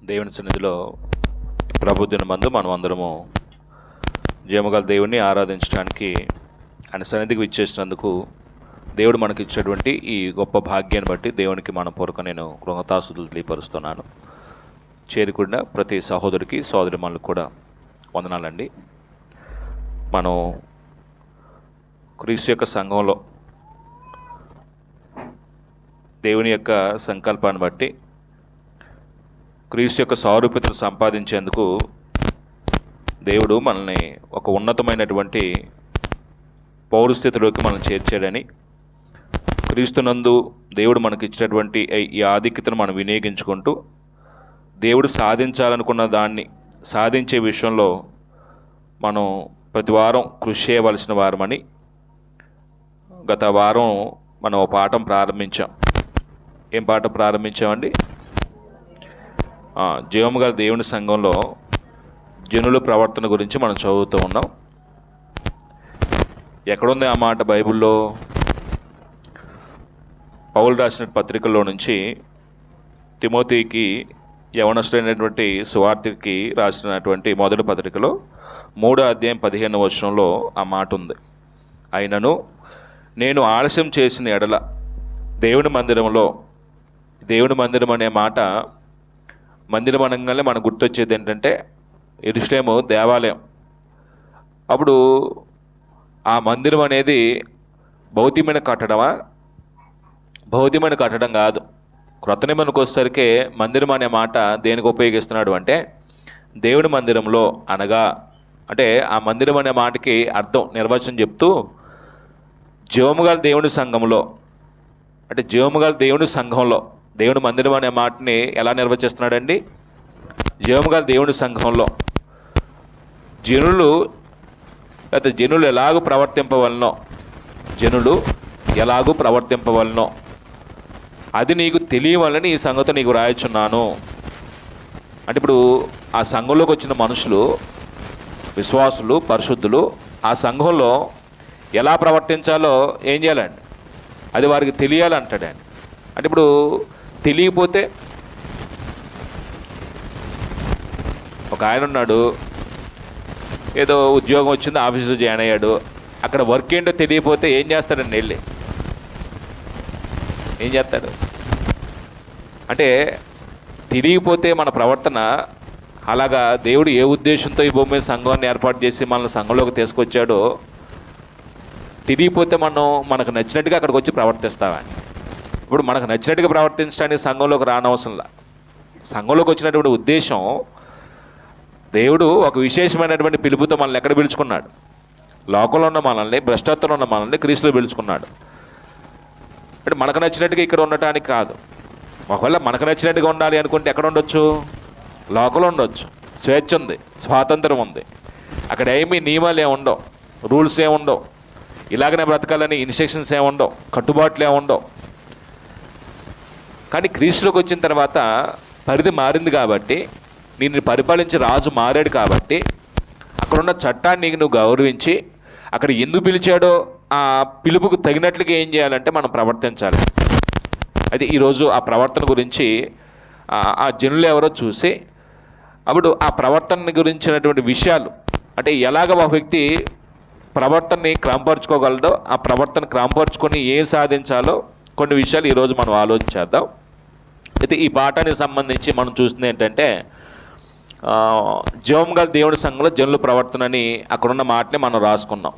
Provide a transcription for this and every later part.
దేవుని సన్నిధిలో ప్రభుదిన మందు మనం అందరము జీవగల దేవుణ్ణి ఆరాధించడానికి ఆయన సన్నిధికి విచ్చేసినందుకు దేవుడు మనకి ఇచ్చేటువంటి ఈ గొప్ప భాగ్యాన్ని బట్టి దేవునికి మనపూర్వక నేను కృతజ్ఞతాస్తుతులు తెలియపరుస్తున్నాను. చేరుకున్న ప్రతి సహోదరికి సోదరిమణులకు కూడా వందనాలండి. మనం క్రీస్తు యొక్క సంఘంలో దేవుని యొక్క సంకల్పాన్ని బట్టి క్రీస్తు యొక్క సారూప్యతను సంపాదించేందుకు దేవుడు మనల్ని ఒక ఉన్నతమైనటువంటి పౌరస్థితిలోకి మనం చేర్చాడని, క్రీస్తునందు దేవుడు మనకి ఇచ్చినటువంటి ఈ ఆధిక్యతను మనం వినియోగించుకుంటూ దేవుడు సాధించాలనుకున్న దాన్ని సాధించే విషయంలో మనం ప్రతి వారం కృషి చేయవలసిన వారమని గత వారం మనం ఒక పాఠం ప్రారంభించాం. ఏం పాఠం ప్రారంభించామండి? జీవము గల దేవుని సంఘంలో జనుల ప్రవర్తన గురించి మనం చదువుతూ ఉన్నాం. ఎక్కడుంది ఆ మాట బైబిల్లో? పౌలు రాసిన పత్రికల్లో నుంచి తిమోతికి యవనస్తుడైనటువంటి సువార్తికి రాసినటువంటి మొదటి పత్రికలో 3వ అధ్యాయం 15వ వచనంలో ఆ మాట ఉంది. అయినను నేను ఆలస్యం చేసిన ఎడల దేవుని మందిరం అనే మాట, మందిరం అనగానే మనకు గుర్తొచ్చేది ఏంటంటే యెరూషలేము దేవాలయం. అప్పుడు ఆ మందిరం అనేది భౌతికమైన కట్టడమా? భౌతికమైన కట్టడం కాదు. క్రొత్త నిబంధనకు వచ్చేసరికి మందిరం అనే మాట దేనికి ఉపయోగిస్తున్నాడు అంటే దేవుని మందిరంలో అనగా, అంటే ఆ మందిరం అనే మాటకి అర్థం నిర్వచనం చెప్తూ జీవముగల దేవుని సంఘంలో, అంటే జీవముగల దేవుని సంఘంలో దేవుని మందిరం అనే మాటని ఎలా నిర్వచిస్తున్నాడండి? జీవముగల దేవుని సంఘంలో జనులు ఎలాగూ ప్రవర్తింపవలనో అది నీకు తెలియవాలని ఈ సంగతి నీకు రాయచున్నాను. అంటే ఇప్పుడు ఆ సంఘంలోకి వచ్చిన మనుషులు, విశ్వాసులు, పరిశుద్ధులు ఆ సంఘంలో ఎలా ప్రవర్తించాలో ఏం చేయాలండి? అది వారికి తెలియాలంటాడండి. అంటే ఇప్పుడు తెలియకపోతే, ఒక ఆయన ఉన్నాడు, ఏదో ఉద్యోగం వచ్చింది, ఆఫీసులో జాయిన్ అయ్యాడు, అక్కడ వర్క్ ఏంటో తెలియకపోతే ఏం చేస్తాడండి? వెళ్ళి ఏం చేస్తాడు? అంటే తెలియకపోతే మన ప్రవర్తన అలాగా దేవుడు ఏ ఉద్దేశంతో ఈ భూమి మీద సంఘాన్ని ఏర్పాటు చేసి మనల్ని సంఘంలోకి తీసుకొచ్చాడో తెలియకపోతే మనకు నచ్చినట్టుగా అక్కడికి వచ్చి ప్రవర్తిస్తామని. ఇప్పుడు మనకు నచ్చినట్టుగా ప్రవర్తించడానికి సంఘంలోకి రానవసరంలా. సంఘంలోకి వచ్చినటువంటి ఉద్దేశం, దేవుడు ఒక విశేషమైనటువంటి పిలుపుతో మనల్ని ఎక్కడ పిలుచుకున్నాడు? లోకంలో ఉన్న మనల్ని, భ్రష్టత్వంలో ఉన్న మనల్ని క్రీస్తులో పిలుచుకున్నాడు. అంటే మనకు నచ్చినట్టుగా ఇక్కడ ఉండటానికి కాదు. ఒకవేళ మనకు నచ్చినట్టుగా ఉండాలి అనుకుంటే ఎక్కడ ఉండొచ్చు? లోకంలో ఉండొచ్చు. స్వేచ్ఛ ఉంది, స్వాతంత్రం ఉంది. అక్కడ ఏమీ నియమాలు ఏముండవు, రూల్స్ ఏముండవు, ఇలాగనే బ్రతకాలని ఇన్స్ట్రక్షన్స్ ఏముండవు, కట్టుబాట్లు ఏముండవు. కానీ క్రీస్తులోకి వచ్చిన తర్వాత పరిధి మారింది కాబట్టి, నిన్ను పరిపాలించే రాజు మారాడు కాబట్టి, అక్కడున్న చట్టాన్ని నువ్వు గౌరవించి అక్కడ ఎందుకు పిలిచాడో ఆ పిలుపుకు తగినట్లుగా ఏం చేయాలంటే మనం ప్రవర్తించాలి. అయితే ఈరోజు ఆ ప్రవర్తన గురించి ఆ జనులు ఎవరో చూసి, అప్పుడు ఆ ప్రవర్తన గురించినటువంటి విషయాలు, అంటే ఎలాగ ఒక వ్యక్తి ప్రవర్తనని క్రమపరుచుకోగలడో, ఆ ప్రవర్తన క్రమపరుచుకొని ఏం సాధించాలో కొన్ని విషయాలు ఈరోజు మనం ఆలోచించేద్దాం. అయితే ఈ పాఠానికి సంబంధించి మనం చూస్తుంది ఏంటంటే, జీవముగల దేవుని సంఘంలో జనుల ప్రవర్తనని అక్కడున్న మాటని మనం రాసుకున్నాం.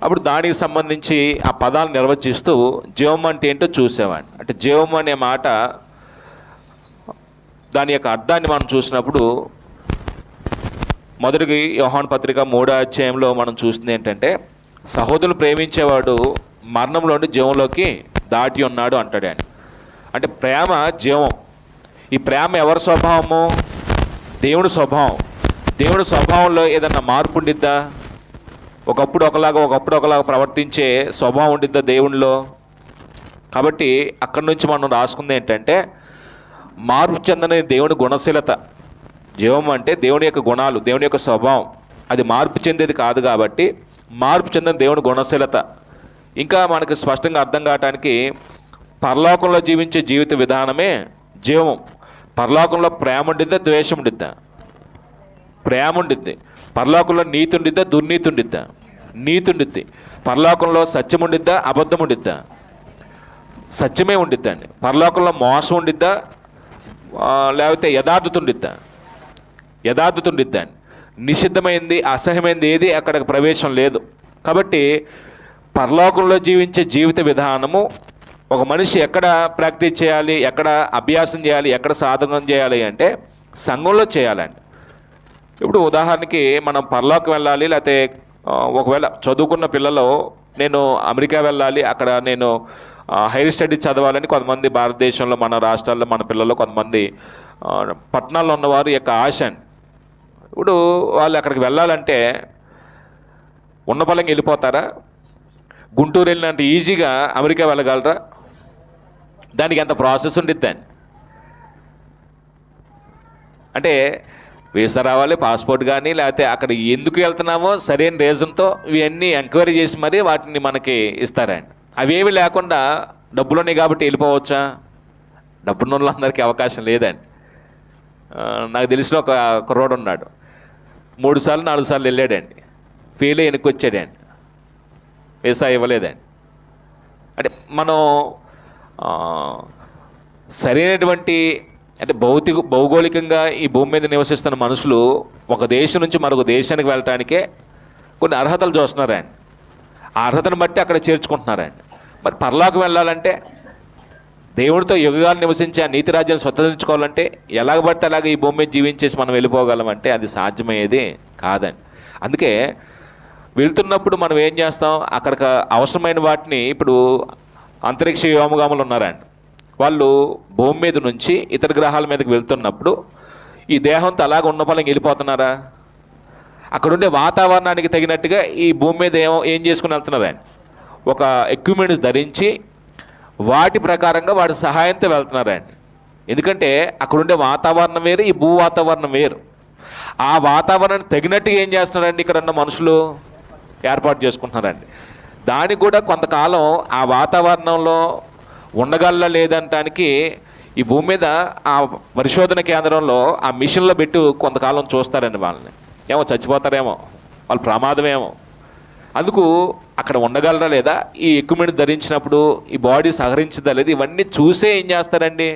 అప్పుడు దానికి సంబంధించి ఆ పదాలు నిర్వచిస్తూ జీవం అంటే ఏంటో చూసేవాడిని. అంటే జీవం అనే మాట, దాని యొక్క అర్థాన్ని మనం చూసినప్పుడు మొదటికి యోహాను పత్రిక 3వ అధ్యాయంలో మనం చూస్తుంది ఏంటంటే, సహోదరులు ప్రేమించేవాడు మరణంలోని జీవంలోకి దాటి ఉన్నాడు అంటాడు. అంటే ప్రేమ జీవం. ఈ ప్రేమ ఎవరి స్వభావము? దేవుని స్వభావం. దేవుని స్వభావంలో ఏదన్నా మార్పు ఉండిద్దా? ఒకప్పుడు ఒకలాగా ప్రవర్తించే స్వభావం ఉండిద్దా దేవునిలో? కాబట్టి అక్కడి నుంచి మనం రాసుకుంది ఏంటంటే, మార్పు చెందని దేవుని గుణశీలత. జీవం అంటే దేవుని యొక్క గుణాలు, దేవుని యొక్క స్వభావం. అది మార్పు చెందేది కాదు కాబట్టి మార్పు చెందిన దేవుని గుణశీలత. ఇంకా మనకు స్పష్టంగా అర్థం కావటానికి పరలోకంలో జీవించే జీవిత విధానమే జీవం. పరలోకంలో ప్రేమ ఉండిద్దా, ద్వేషం ఉండిద్దా? ప్రేమ ఉండిద్ది. పరలోకంలో నీతి ఉండిద్దా, దుర్నీతి ఉండిద్దా? నీతి ఉండిద్ది. పరలోకంలో సత్యం ఉండిద్దా, అబద్ధం ఉండిద్దా? సత్యమే ఉండిద్దండి. పరలోకంలో మోసం ఉండిద్దా, లేకపోతే యథార్థత ఉండిద్దా? యథార్థత ఉండిద్దండి. నిషిద్ధమైంది, అసహ్యమైంది ఏది అక్కడికి ప్రవేశం లేదు. కాబట్టి పరలోకంలో జీవించే జీవిత విధానము ఒక మనిషి ఎక్కడ ప్రాక్టీస్ చేయాలి, ఎక్కడ అభ్యాసం చేయాలి, ఎక్కడ సాధన చేయాలి అంటే సంఘంలో చేయాలండి. ఇప్పుడు ఉదాహరణకి మనం పరలోకం వెళ్ళాలి, లేకపోతే ఒకవేళ చదువుకున్న పిల్లలు నేను అమెరికా వెళ్ళాలి, అక్కడ నేను హైయర్ స్టడీస్ చదవాలని కొంతమంది భారతదేశంలో మన రాష్ట్రాల్లో మన పిల్లలు కొంతమంది పట్టణాల్లో ఉన్నవారు యొక్క ఆశ అండి. ఇప్పుడు వాళ్ళు అక్కడికి వెళ్ళాలంటే ఉన్న బలంగా వెళ్ళిపోతారా? గుంటూరు వెళ్ళినంత ఈజీగా అమెరికా వెళ్ళగలరా? దానికి ఎంత ప్రాసెస్ ఉండిద్దండి. అంటే వీసా రావాలి, పాస్పోర్ట్ కానీ, లేకపోతే అక్కడ ఎందుకు వెళ్తున్నామో సరైన రీజన్తో ఇవన్నీ ఎంక్వైరీ చేసి మరీ వాటిని మనకి ఇస్తారండి. అవేవి లేకుండా డబ్బులు ఉన్నాయి కాబట్టి వెళ్ళిపోవచ్చా? డబ్బున్న వాళ్ళందరికీ అవకాశం లేదండి. నాకు తెలిసిన ఒక కుర్రోడు ఉన్నాడు, 3 సార్లు 4 సార్లు వెళ్ళాడండి, ఫెయిల్ అయ్యి వెనక్కి వచ్చాడండి, వీసా ఇవ్వలేదండి. అంటే మనం సరైనటువంటి అంటే భౌగోళికంగా ఈ భూమి మీద నివసిస్తున్న మనుషులు ఒక దేశం నుంచి మరొక దేశానికి వెళ్ళటానికే కొన్ని అర్హతలు చూస్తున్నారండి. ఆ అర్హతను బట్టి అక్కడ చేర్చుకుంటున్నారండి. మరి పరలోకం వెళ్ళాలంటే, దేవుడితో యుగాలు నివసించి ఆ నీతి రాజ్యాన్ని స్వతంత్రించుకోవాలంటే ఎలాగ పడితే అలాగ ఈ భూమి మీద జీవించేసి మనం వెళ్ళిపోగలమంటే అది సాధ్యమయ్యేది కాదండి. అందుకే వెళ్తున్నప్పుడు మనం ఏం చేస్తాం, అక్కడికి అవసరమైన వాటిని ఇప్పుడు అంతరిక్ష వ్యోమగాములు ఉన్నారండి, వాళ్ళు భూమి మీద నుంచి ఇతర గ్రహాల మీదకి వెళ్తున్నప్పుడు ఈ దేహంతో అలాగ ఉన్న పలంగా వెళ్ళిపోతున్నారా? అక్కడుండే వాతావరణానికి తగినట్టుగా ఈ భూమి మీద ఏం చేసుకుని వెళ్తున్నారండి, ఒక ఎక్విప్మెంట్స్ ధరించి వాటి ప్రకారంగా వాటి సహాయంతో వెళ్తున్నారండి. ఎందుకంటే అక్కడుండే వాతావరణం వేరు, ఈ భూ వాతావరణం వేరు. ఆ వాతావరణానికి తగినట్టుగా ఏం చేస్తున్నారండి ఇక్కడ ఉన్న మనుషులు ఏర్పాటు చేసుకుంటున్నారండి. దానికి కూడా కొంతకాలం ఆ వాతావరణంలో ఉండగల లేదంటానికి ఈ భూమి మీద ఆ పరిశోధన కేంద్రంలో ఆ మిషన్లో పెట్టి కొంతకాలం చూస్తారండి. వాళ్ళని ఏమో చచ్చిపోతారేమో, వాళ్ళ ప్రమాదమేమో, అందుకు అక్కడ ఉండగలరా లేదా, ఈ ఎక్విప్మెంట్ ధరించినప్పుడు ఈ బాడీ సహకరించిందా లేదా, ఇవన్నీ చూసే ఏం చేస్తారండి,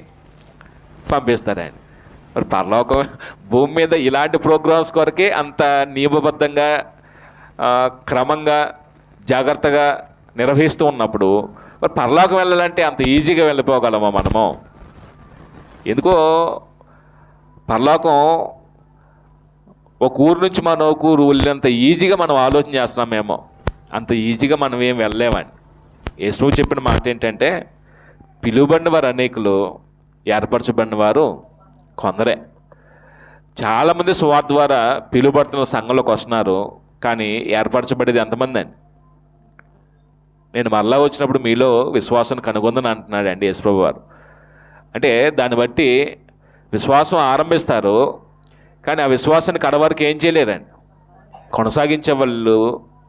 పంపిస్తారండి. మరి పరలోకం భూమి మీద ఇలాంటి ప్రోగ్రామ్స్ కొరకే అంత నియమబద్ధంగా క్రమంగా జాగ్రత్తగా నిర్వహిస్తూ ఉన్నప్పుడు మరి పరలోకం వెళ్ళాలంటే అంత ఈజీగా వెళ్ళిపోగలమా మనము? ఎందుకో పరలోకం ఒక ఊరు నుంచి మన ఒక ఊరు వెళ్ళినంత ఈజీగా మనం ఆలోచన చేస్తున్నామేమో, అంత ఈజీగా మనం ఏం వెళ్ళలేమండి. యేసు చెప్పిన మాట ఏంటంటే, పిలువబడిన వారు అనేకులు, ఏర్పరచబడిన వారు కొందరే. చాలామంది సువార్త ద్వారా పిలువబడుతున్న సంఘంలోకి వస్తున్నారు, కానీ ఏర్పరచబడేది ఎంతమంది అండి? నేను మరలా వచ్చినప్పుడు మీలో విశ్వాసాన్ని కనుగొందని అంటున్నాడు అండి యేసుప్రభు వారు. అంటే దాన్ని బట్టి విశ్వాసం ఆరంభిస్తారు, కానీ ఆ విశ్వాసాన్ని కడవరకు ఏం చేయలేరండి, కొనసాగించే వాళ్ళు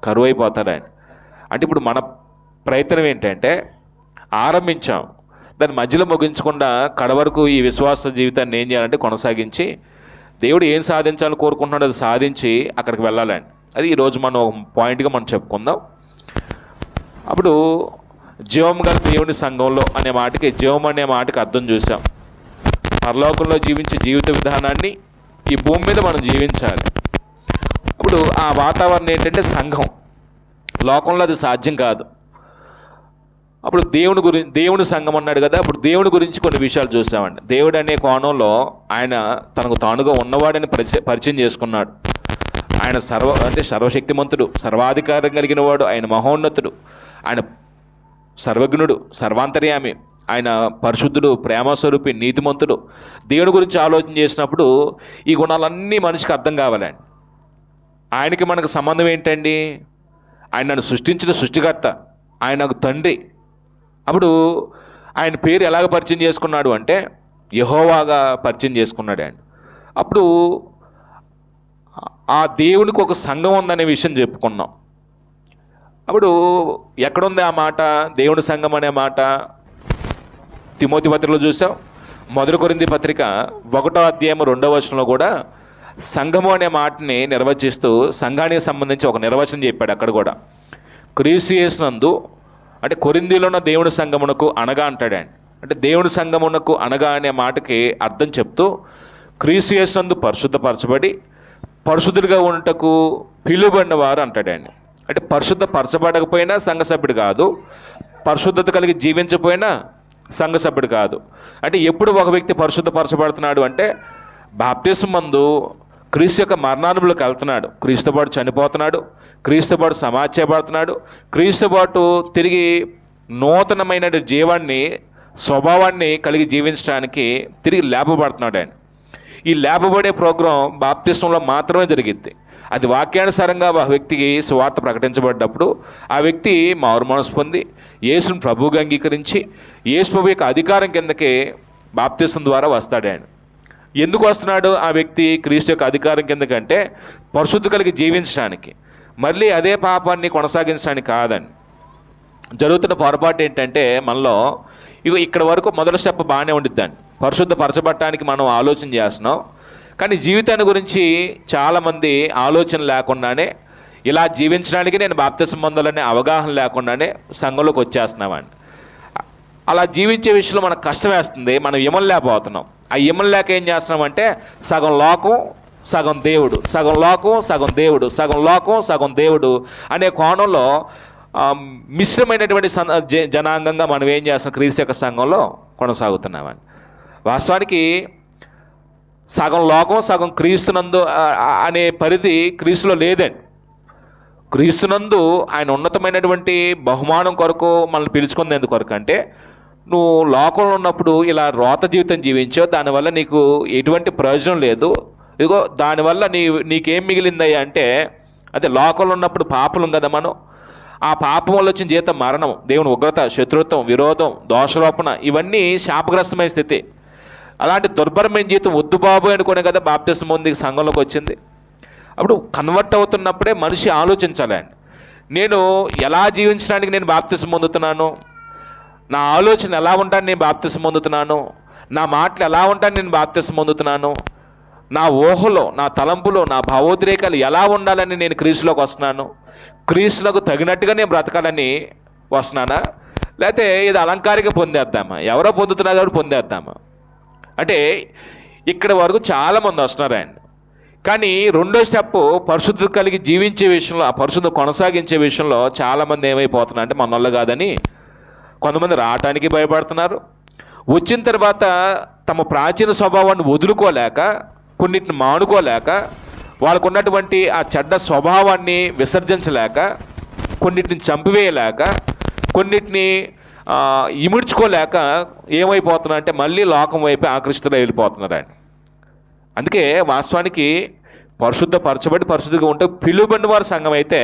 కరువు అయిపోతారండి. అంటే ఇప్పుడు మన ప్రయత్నం ఏంటంటే, ఆరంభించాం, దాన్ని మధ్యలో ముగించకుండా కడవరకు ఈ విశ్వాస జీవితాన్ని ఏం చేయాలంటే కొనసాగించి దేవుడు ఏం సాధించాలని కోరుకుంటున్నాడో అది సాధించి అక్కడికి వెళ్ళాలండి. అది ఈరోజు మనం ఒక పాయింట్గా మనం చెప్పుకుందాం. అప్పుడు జీవం గల దేవుని సంఘంలో అనే మాటకి, జీవం అనే మాటకి అర్థం చూసాం. పరలోకంలో జీవించే జీవిత విధానాన్ని ఈ భూమి మీద మనం జీవించాలి. అప్పుడు ఆ వాతావరణం ఏంటంటే సంఘం. లోకంలో అది సాధ్యం కాదు. అప్పుడు దేవుని సంఘం అన్నాడు కదా, అప్పుడు దేవుని గురించి కొన్ని విషయాలు చూసామండి. దేవుడు అనే కోణంలో ఆయన తనకు తానుగా ఉన్నవాడని పరిచయం చేసుకున్నాడు. ఆయన సర్వశక్తిమంతుడు, సర్వాధికారం కలిగిన వాడు, ఆయన మహోన్నతుడు, ఆయన సర్వజ్ఞుడు, సర్వాంతర్యామి, ఆయన పరిశుద్ధుడు, ప్రేమస్వరూపి, నీతిమంతుడు. దేవుడి గురించి ఆలోచన చేసినప్పుడు ఈ గుణాలన్నీ మనిషికి అర్థం కావాలండి. ఆయనకి మనకు సంబంధం ఏంటండి? ఆయన నన్ను సృష్టించిన సృష్టికర్త, ఆయన నాకు తండ్రి. అప్పుడు ఆయన పేరు ఎలాగ పరిచయం చేసుకున్నాడు అంటే యెహోవాగా పరిచయం చేసుకున్నాడు ఆయన. అప్పుడు ఆ దేవునికి ఒక సంఘం ఉందనే విషయం చెప్పుకున్నాం. అప్పుడు ఎక్కడుంది ఆ మాట, దేవుని సంఘం అనే మాట? తిమోతి పత్రికలో చూసాం, మొదటి కొరింథీ పత్రిక 1:2 కూడా సంఘము అనే మాటని నిర్వచిస్తూ సంఘానికి సంబంధించి ఒక నిర్వచనం చెప్పాడు. అక్కడ కూడా క్రీస్తు యేసునందు, అంటే కొరింథీలో ఉన్న దేవుని సంఘమునకు అనగా అంటాడండి. అంటే దేవుని సంఘమునకు అనగా అనే మాటకి అర్థం చెప్తూ క్రీస్తు యేసునందు పరిశుద్ధపరచబడి పరిశుద్ధులుగా ఉండటకు పిలువబడిన వారు అంటాడండి. అంటే పరిశుద్ధపరచబడకపోయినా సంఘ సభ్యుడు కాదు, పరిశుద్ధత కలిగి జీవించకపోయినా సంఘ సభ్యుడు కాదు. అంటే ఎప్పుడు ఒక వ్యక్తి పరిశుద్ధపరచబడుతున్నాడు అంటే బాప్తిస్మం మందు క్రీస్తు యొక్క మరణానుభూతిలోకి వెళ్తున్నాడు, క్రీస్తు పాటు చనిపోతున్నాడు, క్రీస్తు పాటు సమాధి చేయబడుతున్నాడు, క్రీస్తు పాటు తిరిగి నూతనమైన జీవాన్ని స్వభావాన్ని కలిగి జీవించడానికి తిరిగి లేపబడుతున్నాడు అండి. ఈ లేపబడే ప్రోగ్రాం బాప్తిస్మంలో మాత్రమే జరిగిద్ది. అది వాక్యానుసారంగా ఆ వ్యక్తికి సువార్త ప్రకటించబడ్డప్పుడు ఆ వ్యక్తి మారు మనసు పొంది యేసును ప్రభువుగా అంగీకరించి యేసు ప్రభు యొక్క అధికారం కిందకి బాప్తిస్మం ద్వారా వస్తాడండి. ఎందుకు వస్తున్నాడు ఆ వ్యక్తి క్రీస్తు యొక్క అధికారం కిందకంటే పరిశుద్ధి కలిగి జీవించడానికి, మళ్ళీ అదే పాపాన్ని కొనసాగించడానికి కాదండి. జరుగుతున్న పొరపాటు ఏంటంటే మనలో ఇక్కడ వరకు మొదటి స్టెప్ బాగానే ఉండిద్దండి, పరిశుద్ధపరచబడటానికి మనం ఆలోచన చేస్తున్నాం. కానీ జీవితాన్ని గురించి చాలామంది ఆలోచన లేకుండానే ఇలా జీవించడానికి నేను బాప్తిస్మం పొందాలనే అవగాహన లేకుండానే సంఘంలోకి వచ్చేస్తున్నామండి. అలా జీవించే విషయంలో మనకు కష్టం వేస్తుంది, మనం ఇమనలేకపోతున్నాం. ఆ ఇమనలేక ఏం చేస్తున్నామంటే సగం లోకం సగం దేవుడు, సగం లోకం సగం దేవుడు, సగం లోకం సగం దేవుడు అనే కోణంలో మిశ్రమైనటువంటి జనాంగంగా మనం ఏం చేస్తున్నాం, క్రీస్తు యొక్క సంఘంలో కొనసాగుతున్నామండి. వాస్తవానికి సగం లోకం సగం క్రీస్తునందు అనే పరిధి క్రీస్తులో లేదండి. క్రీస్తునందు ఆయన ఉన్నతమైనటువంటి బహుమానం కొరకు మనల్ని పిలుచుకుంది ఎందుకు కొరకు అంటే, నువ్వు లోకంలో ఉన్నప్పుడు ఇలా రోత జీవితం జీవించావు, దానివల్ల నీకు ఎటువంటి ప్రయోజనం లేదు. ఇదిగో దానివల్ల నీకేం మిగిలిందయ్యా అంటే, అదే లోకంలో ఉన్నప్పుడు పాపలం కదా మనం, ఆ పాపం వల్ల వచ్చిన జీవితం మరణం, దేవుని ఉగ్రత, శత్రుత్వం, విరోధం, దోషలోపణ, ఇవన్నీ శాపగ్రస్తమైన స్థితి. అలాంటి దుర్భరమైన జీవితం వద్దు బాబు అనుకునే కదా బాప్తిస్మం పొంది సంఘంలోకి వచ్చింది. అప్పుడు కన్వర్ట్ అవుతున్నప్పుడే మనిషి ఆలోచించాలండి, నేను ఎలా జీవించడానికి నేను బాప్తిస్మం పొందుతున్నాను, నా ఆలోచన ఎలా ఉంటాను నేను బాప్తిస్మం పొందుతున్నాను, నా మాటలు ఎలా ఉంటాను నేను బాప్తిస్మం పొందుతున్నాను, నా ఊహలో నా తలంపులో నా భావోద్రేకాలు ఎలా ఉండాలని నేను క్రీస్తులోకి వస్తున్నాను, క్రీస్తులకు తగినట్టుగా నేను బ్రతకాలని వస్తున్నానా, లేకపోతే ఇది అలంకారిక పొందేద్దామా, ఎవరో పొందుతున్నారు ఎవరు పొందేద్దామా అంటే ఇక్కడ వరకు చాలామంది వస్తున్నారండి. కానీ రెండో స్టెప్ పరిశుద్ధత కలిగి జీవించే విషయంలో, ఆ పరిశుద్ధత కొనసాగించే విషయంలో చాలామంది ఏమైపోతున్నారు అంటే మన వల్ల కాదని కొంతమంది రావటానికి భయపడుతున్నారు. వచ్చిన తర్వాత తమ ప్రాచీన స్వభావాన్ని వదులుకోలేక, కొన్నిటిని మానుకోలేక, వాళ్ళకు ఉన్నటువంటి ఆ చెడ్డ స్వభావాన్ని విసర్జించలేక, కొన్నిటిని చంపివేయలేక, కొన్నిటిని ఇముడ్చుకోలేక ఏమైపోతున్నారు అంటే మళ్ళీ లోకం వైపు ఆకర్షితులు వెళ్ళిపోతున్నారండి. అందుకే వాస్తవానికి పరిశుద్ధపరచబడి పరిశుద్ధిగా ఉంటే పిలువబడిన వారి సంఘం అయితే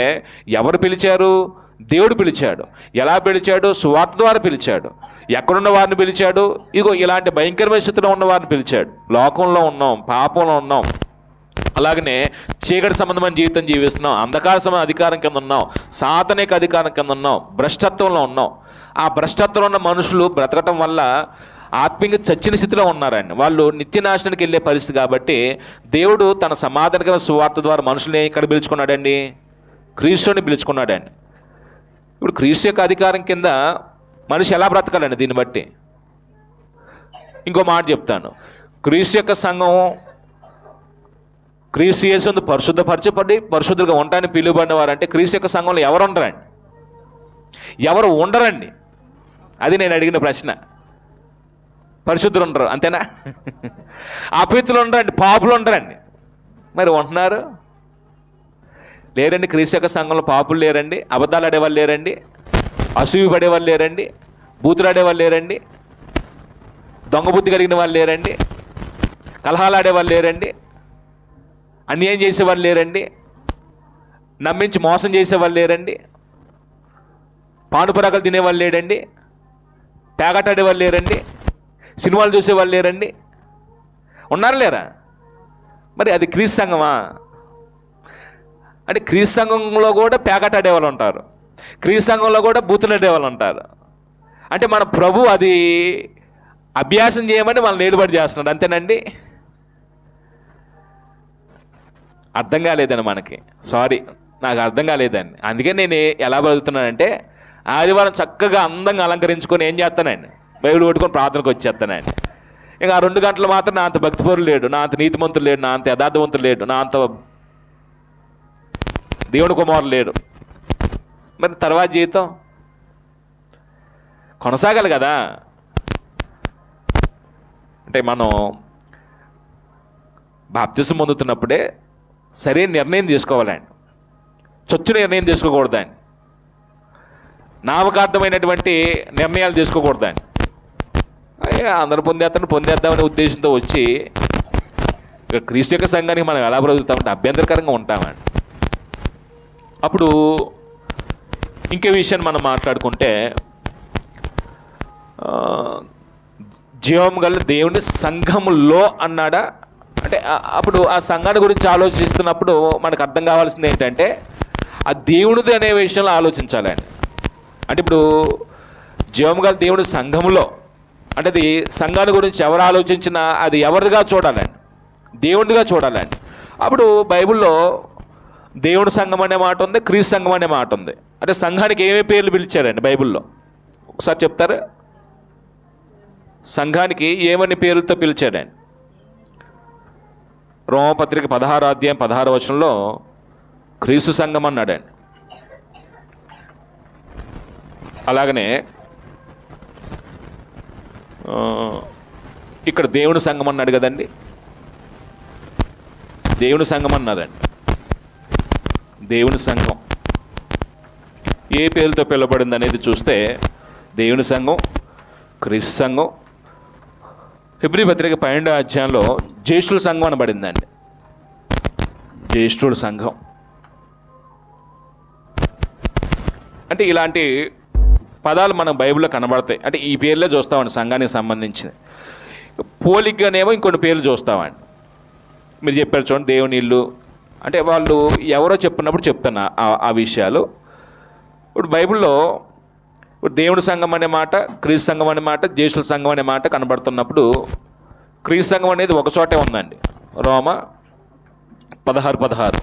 ఎవరు పిలిచారు? దేవుడు పిలిచాడు. ఎలా పిలిచాడు? సువార్త ద్వారా పిలిచాడు. ఎక్కడున్న వారిని పిలిచాడు? ఇగో ఇలాంటి భయంకరమైన స్థితిలో ఉన్న వారిని పిలిచాడు. లోకంలో ఉన్నాం, పాపంలో ఉన్నాం, అలాగనే చీకటి సంబంధమైన జీవితం జీవిస్తున్నాం, అంధకార సంబంధ అధికారం కింద ఉన్నాం, సాతానిక అధికారం కింద ఉన్నాం, భ్రష్టత్వంలో ఉన్నాం. ఆ భ్రష్టత్వంలో ఉన్న మనుషులు బ్రతకటం వల్ల ఆత్మీయంగా చచ్చిన స్థితిలో ఉన్నారండి. వాళ్ళు నిత్యనాశనానికి వెళ్ళే పరిస్థితి. కాబట్టి దేవుడు తన సమాధానకరమైన సువార్త ద్వారా మనుషుల్ని ఎక్కడ పిలుచుకున్నాడండి? క్రీస్తుని పిలుచుకున్నాడండి. ఇప్పుడు క్రీస్తు యొక్క అధికారం కింద మనిషి ఎలా బ్రతకాలండి? దీన్ని బట్టి ఇంకో మాట చెప్తాను. క్రీస్తు యొక్క సంఘం క్రీస్తు యేసునందు పరిశుద్ధపరచబడి పరిశుద్ధులుగా ఉండటానికి పిలువబడిన వారంటే క్రీస్తు యొక్క సంఘంలో ఎవరు ఉండరండి? ఎవరు ఉండరండి? అది నేను అడిగిన ప్రశ్న. పరిశుద్ధులు ఉండరు, అంతేనా? అపవిత్రులు ఉండరండి, పాపులు ఉండరండి. మరి ఉంటున్నారు? లేరండి. క్రీస్తు యొక్క సంఘంలో పాపులు లేరండి, అబద్ధాలు ఆడేవాళ్ళు లేరండి, అసూయ పడేవాళ్ళు లేరండి, బూతులు ఆడేవాళ్ళు లేరండి, దొంగ బుద్ధి కలిగిన వాళ్ళు లేరండి, కలహాలు ఆడేవాళ్ళు లేరండి, అన్యాయం చేసేవాళ్ళు లేరండి, నమ్మించి మోసం చేసేవాళ్ళు లేరండి, పానుపరాకలు తినేవాళ్ళు లేరండి, పేకాటాడేవాళ్ళు లేరండి, సినిమాలు చూసేవాళ్ళు లేరండి. ఉన్నారు లేరా? మరి అది క్రీస్తు సంఘమా? అంటే క్రీస్తు సంఘంలో కూడా పేకాటాడేవాళ్ళు ఉంటారు, క్రీస్తు సంఘంలో కూడా బూతులు ఆడేవాళ్ళు ఉంటారు. అంటే మన ప్రభు అది అభ్యాసం చేయమని వాళ్ళని ఏలుబడి చేస్తున్నాడు. అంతేనండి? అర్థం కాలేదండి మనకి. సారీ, నాకు అర్థం కాలేదండి. అందుకే నేను ఎలా బతుకుతున్నానంటే ఆదివారం చక్కగా అందంగా అలంకరించుకొని ఏం చేస్తానండి, బైబిల్ పట్టుకొని ప్రార్థనకు వచ్చేస్తానండి. ఇంకా ఆ 2 గంటలు మాత్రం నా అంత భక్తిపరులు లేడు, నా అంత నీతిమంతులు లేడు, నా అంత యథార్థవంతులు లేడు, నా అంత దేవుని కుమారులు లేడు. మరి తర్వాత జీవితం కొనసాగాలి కదా. అంటే మనం బాప్తిసం పొందుతున్నప్పుడే సరైన నిర్ణయం తీసుకోవాలండి. చొచ్చు నిర్ణయం తీసుకోకూడదండి. నామకార్థమైనటువంటి నిర్ణయాలు తీసుకోకూడదండి. అందరూ పొందేద్దామనే ఉద్దేశంతో వచ్చి ఇక్కడ క్రీస్తు యొక్క సంఘానికి మనం ఎలా బ్రతుకుతామంటే అభ్యంతరకరంగా ఉంటామండి. అప్పుడు ఇంకే విషయాన్ని మనం మాట్లాడుకుంటే జీవం గల దేవుని సంఘములో అన్నాడా అంటే అప్పుడు ఆ సంఘాన్ని గురించి ఆలోచిస్తున్నప్పుడు మనకు అర్థం కావాల్సింది ఏంటంటే ఆ దేవునిది అనే విషయంలో ఆలోచించాలండి. అంటే ఇప్పుడు జీవం గల దేవుని సంఘములో అంటే అది సంఘాన్ని గురించి ఎవరు ఆలోచించినా అది ఎవరిదిగా చూడాలండి, దేవునిదిగా చూడాలండి. అప్పుడు బైబిల్లో దేవుని సంఘం అనే మాట ఉంది, క్రీస్తు సంఘం అనే మాట ఉంది. అంటే సంఘానికి ఏమేమి పేర్లు పిలిచారండి బైబిల్లో ఒకసారి చెప్తారా? సంఘానికి ఏమని పేర్లతో పిలిచాడండి? రోమపత్రిక 16వ అధ్యాయం 16వ వచనంలో క్రీస్తు సంఘం అన్నాడండి. అలాగనే ఇక్కడ దేవుని సంఘం అన్నాడు కదండి, దేవుని సంఘం అన్నాడండి. దేవుని సంఘం ఏ పేరుతో పిలువబడింది అనేది చూస్తే దేవుని సంఘం, క్రీస్తు సంఘం. హెబ్రీ పత్రిక 12వ అధ్యాయంలో జ్యేష్ఠుల సంఘం అనబడిందండి. జ్యేష్ఠుల సంఘం అంటే ఇలాంటి పదాలు మనం బైబిల్లో కనబడతాయి. అంటే ఈ పేర్లే చూస్తామండి సంఘానికి సంబంధించిన. పోలిగ్గానేమో ఇంకొన్ని పేర్లు చూస్తామండి. మీరు చెప్పారు చూడండి, దేవుని ఇల్లు అంటే వాళ్ళు ఎవరో చెప్పినప్పుడు చెప్తాను ఆ విషయాలు. ఇప్పుడు బైబిల్లో ఇప్పుడు దేవుని సంఘం అనే మాట, క్రీస్తు సంఘం అనే మాట, జ్యేష్ఠుల సంఘం అనే మాట కనబడుతున్నప్పుడు క్రీస్తు సంఘం అనేది ఒక చోటే ఉందండి, రోమ 16:16.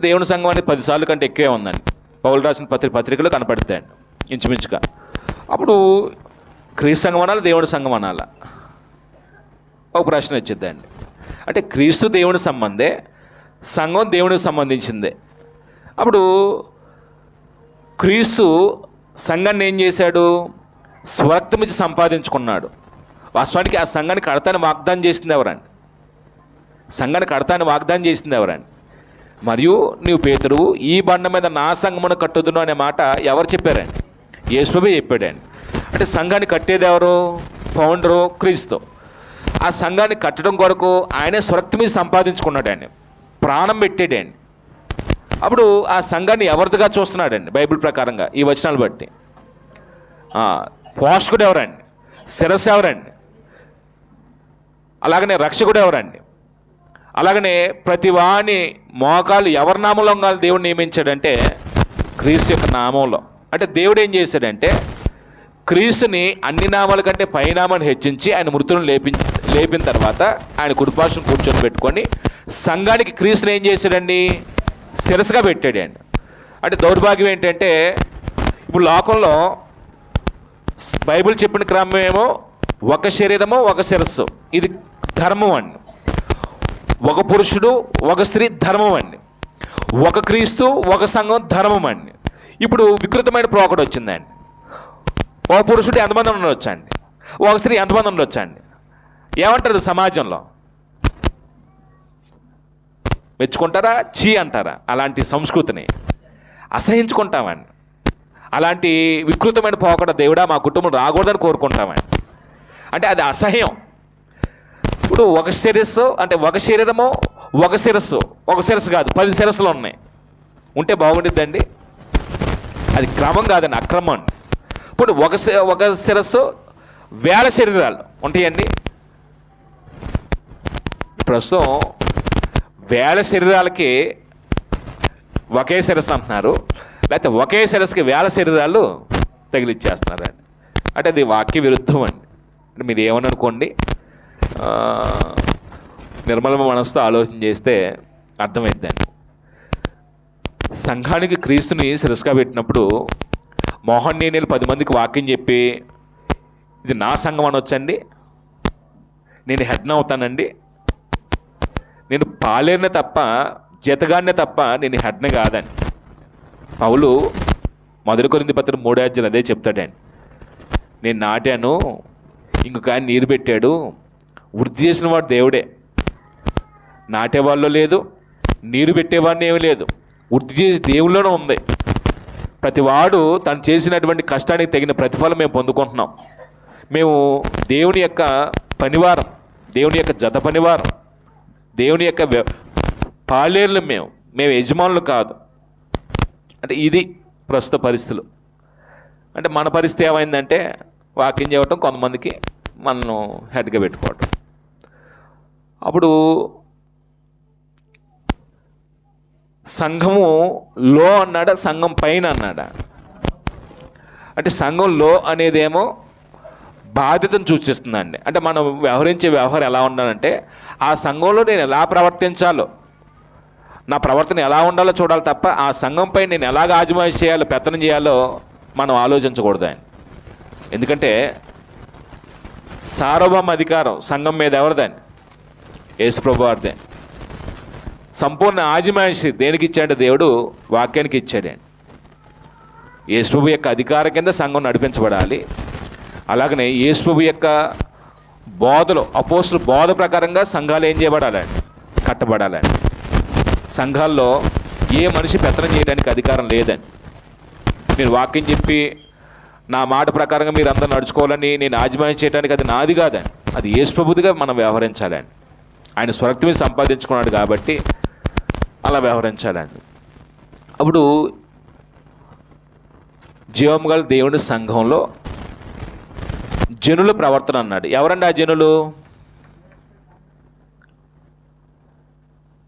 దేవుని సంఘం అనేది 10 సార్లు కంటే ఎక్కువే ఉందండి. పౌలు రాసిన పత్రికలు కనపడతాయండి ఇంచుమించుగా. అప్పుడు క్రీస్తు సంఘం అనాలా, దేవుని సంఘం అనాలా? ఒక ప్రశ్న వచ్చిందండి. అంటే క్రీస్తు దేవుని సంబంధే, సంఘం దేవునికి సంబంధించిందే. అప్పుడు క్రీస్తు సంఘాన్ని ఏం చేశాడు? స్వరక్తమిచ్చి సంపాదించుకున్నాడు. వాస్తవానికి ఆ సంఘాన్ని కడతాన్ని వాగ్దానం చేసింది ఎవరండి? సంఘాన్ని కడతాన్ని వాగ్దానం చేసింది ఎవరండి? మరియు నీవు పేతురు, ఈ బండ మీద నా సంఘమును కట్టుదును అనే మాట ఎవరు చెప్పారండి? యేసుప్రభువే చెప్పాడండి. అంటే సంఘాన్ని కట్టేది ఎవరు? ఫౌండరు క్రీస్తు. ఆ సంఘాన్ని కట్టడం కొరకు ఆయనే స్వరక్తం మీద సంపాదించుకున్నాడండి, ప్రాణం పెట్టాడండి. అప్పుడు ఆ సంఘాన్ని ఎవరిదిగా చూస్తున్నాడండి బైబిల్ ప్రకారంగా ఈ వచనాలు బట్టి? పోషకుడు ఎవరండి? శిరస్సు ఎవరండి? అలాగనే రక్షకుడు ఎవరండి? అలాగనే ప్రతి వాని మోకాలు ఎవరి నామంలో దేవుడు నియమించాడంటే క్రీస్తు యొక్క నామంలో. అంటే దేవుడు ఏం చేశాడంటే క్రీస్తుని అన్ని నామాల కంటే పైనామాన్ని హెచ్చించి ఆయన మృతులను లేపిన తర్వాత ఆయన కుడిపార్శ్వం కూర్చొని పెట్టుకొని సంఘానికి క్రీస్తుని ఏం చేశాడండి? శిరస్సుగా పెట్టాడండి. అంటే దౌర్భాగ్యం ఏంటంటే ఇప్పుడు లోకంలో బైబిల్ చెప్పిన క్రమం ఏమో ఒక శరీరము ఒక శిరస్సు, ఇది ధర్మం అండి. ఒక పురుషుడు ఒక స్త్రీ ధర్మం అండి. ఒక క్రీస్తు ఒక సంఘం ధర్మం అండి. ఇప్పుడు వికృతమైన ప్రోకడ వచ్చిందండి. ఒక పురుషుడు ఎంతమంది ఉండొచ్చండి, ఒక స్త్రీ ఎంతమంది ఉండొచ్చండి? ఏమంటారు సమాజంలో? మెచ్చుకుంటారా, చీ అంటారా? అలాంటి సంస్కృతిని అసహించుకుంటామండి. అలాంటి వికృతమైన పోకడ దేవుడా మా కుటుంబం రాకూడదని కోరుకుంటామండి. అంటే అది అసహ్యం. ఇప్పుడు ఒక శిరస్సు అంటే ఒక శరీరము ఒక శిరస్సు, ఒక శిరస్సు కాదు 10 శిరస్సులు ఉన్నాయి ఉంటే బాగుండిద్దండి. అది క్రమం కాదండి, అక్రమం అండి. ఇప్పుడు ఒక శిరస్సు 1000 శరీరాలు ఉంటాయండి. ప్రస్తుతం 1000 శరీరాలకి ఒకే శిరస్సు అంటున్నారు, లేకపోతే ఒకే శిరస్సుకి 1000 శరీరాలు తగిలిచ్చేస్తున్నారండి. అంటే అది వాక్య విరుద్ధం అండి. అంటే మీరు ఏమని అనుకోండి, నిర్మల మనసుతో ఆలోచన చేస్తే అర్థమైందండి. సంఘానికి క్రీస్తుని శిరస్గా పెట్టినప్పుడు మోహన్ నేను 10 మందికి వాక్యం చెప్పి ఇది నా సంఘం అనొచ్చండి? నేను హెడ్న అవుతానండి? నేను పాలేరునే తప్ప జీతగాడినే తప్ప నేను హెడ్న కాదని పౌలు 1 కొరింథీ పత్రిక 3 అదే చెప్తాడండి. నేను నాటాను, ఇంకొక ఆయన నీరు పెట్టాడు, వృద్ధి చేసిన వాడు దేవుడే. నాటేవాళ్ళు లేదు, నీరు పెట్టేవాడిని ఏమీ లేదు, వృద్ధి చేసి దేవుళ్ళలోనే ఉంది. ప్రతివాడు తను చేసినటువంటి కష్టానికి తగిన ప్రతిఫలం మేము పొందుకుంటున్నాం. మేము దేవుని యొక్క పనివారం, దేవుని యొక్క జత పనివారం, దేవుని యొక్క పాలేర్లు. మేము యజమానులు కాదు. అంటే ఇది ప్రస్తుత పరిస్థితులు. అంటే మన పరిస్థితి ఏమైందంటే వాక్యం చేయటం, కొంతమందికి మనను హెడ్గా పెట్టుకోవటం. అప్పుడు సంఘము లో అన్నాడా, సంఘం పైన అన్నాడా? అంటే సంఘంలో అనేదేమో బాధ్యతను సూచిస్తుందండి. అంటే మనం వ్యవహరించే వ్యవహారం ఎలా ఉండాలంటే ఆ సంఘంలో నేను ఎలా ప్రవర్తించాలో, నా ప్రవర్తన ఎలా ఉండాలో చూడాలి తప్ప ఆ సంఘంపై నేను ఎలాగ ఆజమాయిషి చేయాలో, పెత్తనం చేయాలో మనం ఆలోచించకూడదండి. ఎందుకంటే సార్వభౌమ అధికారం సంఘం మీద ఎవరిదండి? యేసుప్రభు వారిదే. సంపూర్ణ ఆజమాయిషి దేనికి ఇచ్చాడు? దేవుడు వాక్యానికి ఇచ్చాడండి. యేసుప్రభు యొక్క అధికారం కింద సంఘం నడిపించబడాలి. అలాగనే యేసుప్రభు యొక్క బోధలు, అపోస్తుల బోధ ప్రకారంగా సంఘాలు ఏం చేయబడాలండి? కట్టబడాలండి. సంఘాల్లో ఏ మనిషి పెత్తనం చేయడానికి అధికారం లేదండి. నేను వాక్యం చెప్పి నా మాట ప్రకారంగా మీరు అందరూ నడుచుకోవాలని నేను ఆజమాయిషి చేయడానికి అది నాది కాదండి, అది యేసుప్రభుదిగా మనం వ్యవహరించాలండి. ఆయన స్వరక్తిని సంపాదించుకున్నాడు కాబట్టి అలా వ్యవహరించాలండి. అప్పుడు జీవము గల దేవుని సంఘంలో జనుల ప్రవర్తన అన్నాడు. ఎవరండి ఆ జనులు?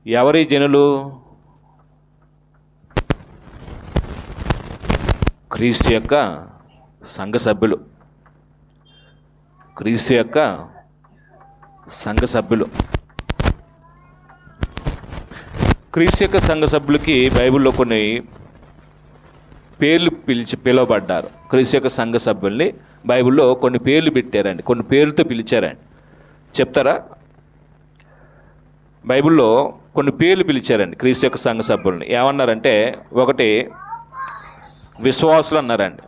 ఎవరి జనులు? క్రీస్తు యొక్క సంఘ సభ్యులు. క్రీస్తు యొక్క సంఘ సభ్యులు. క్రీస్తు యొక్క సంఘ సభ్యులకి బైబిల్లో కొన్ని పేర్లు పిలువబడ్డారు. క్రీస్తు యొక్క సంఘ సభ్యుల్ని బైబిల్లో కొన్ని పేర్లు పెట్టారండి, కొన్ని పేర్లతో పిలిచారండి. చెప్తారా? బైబిల్లో కొన్ని పేర్లు పిలిచారండి క్రీస్తు యొక్క సంఘ సభ్యుల్ని. ఏమన్నారంటే, ఒకటి విశ్వాసులు అన్నారండి,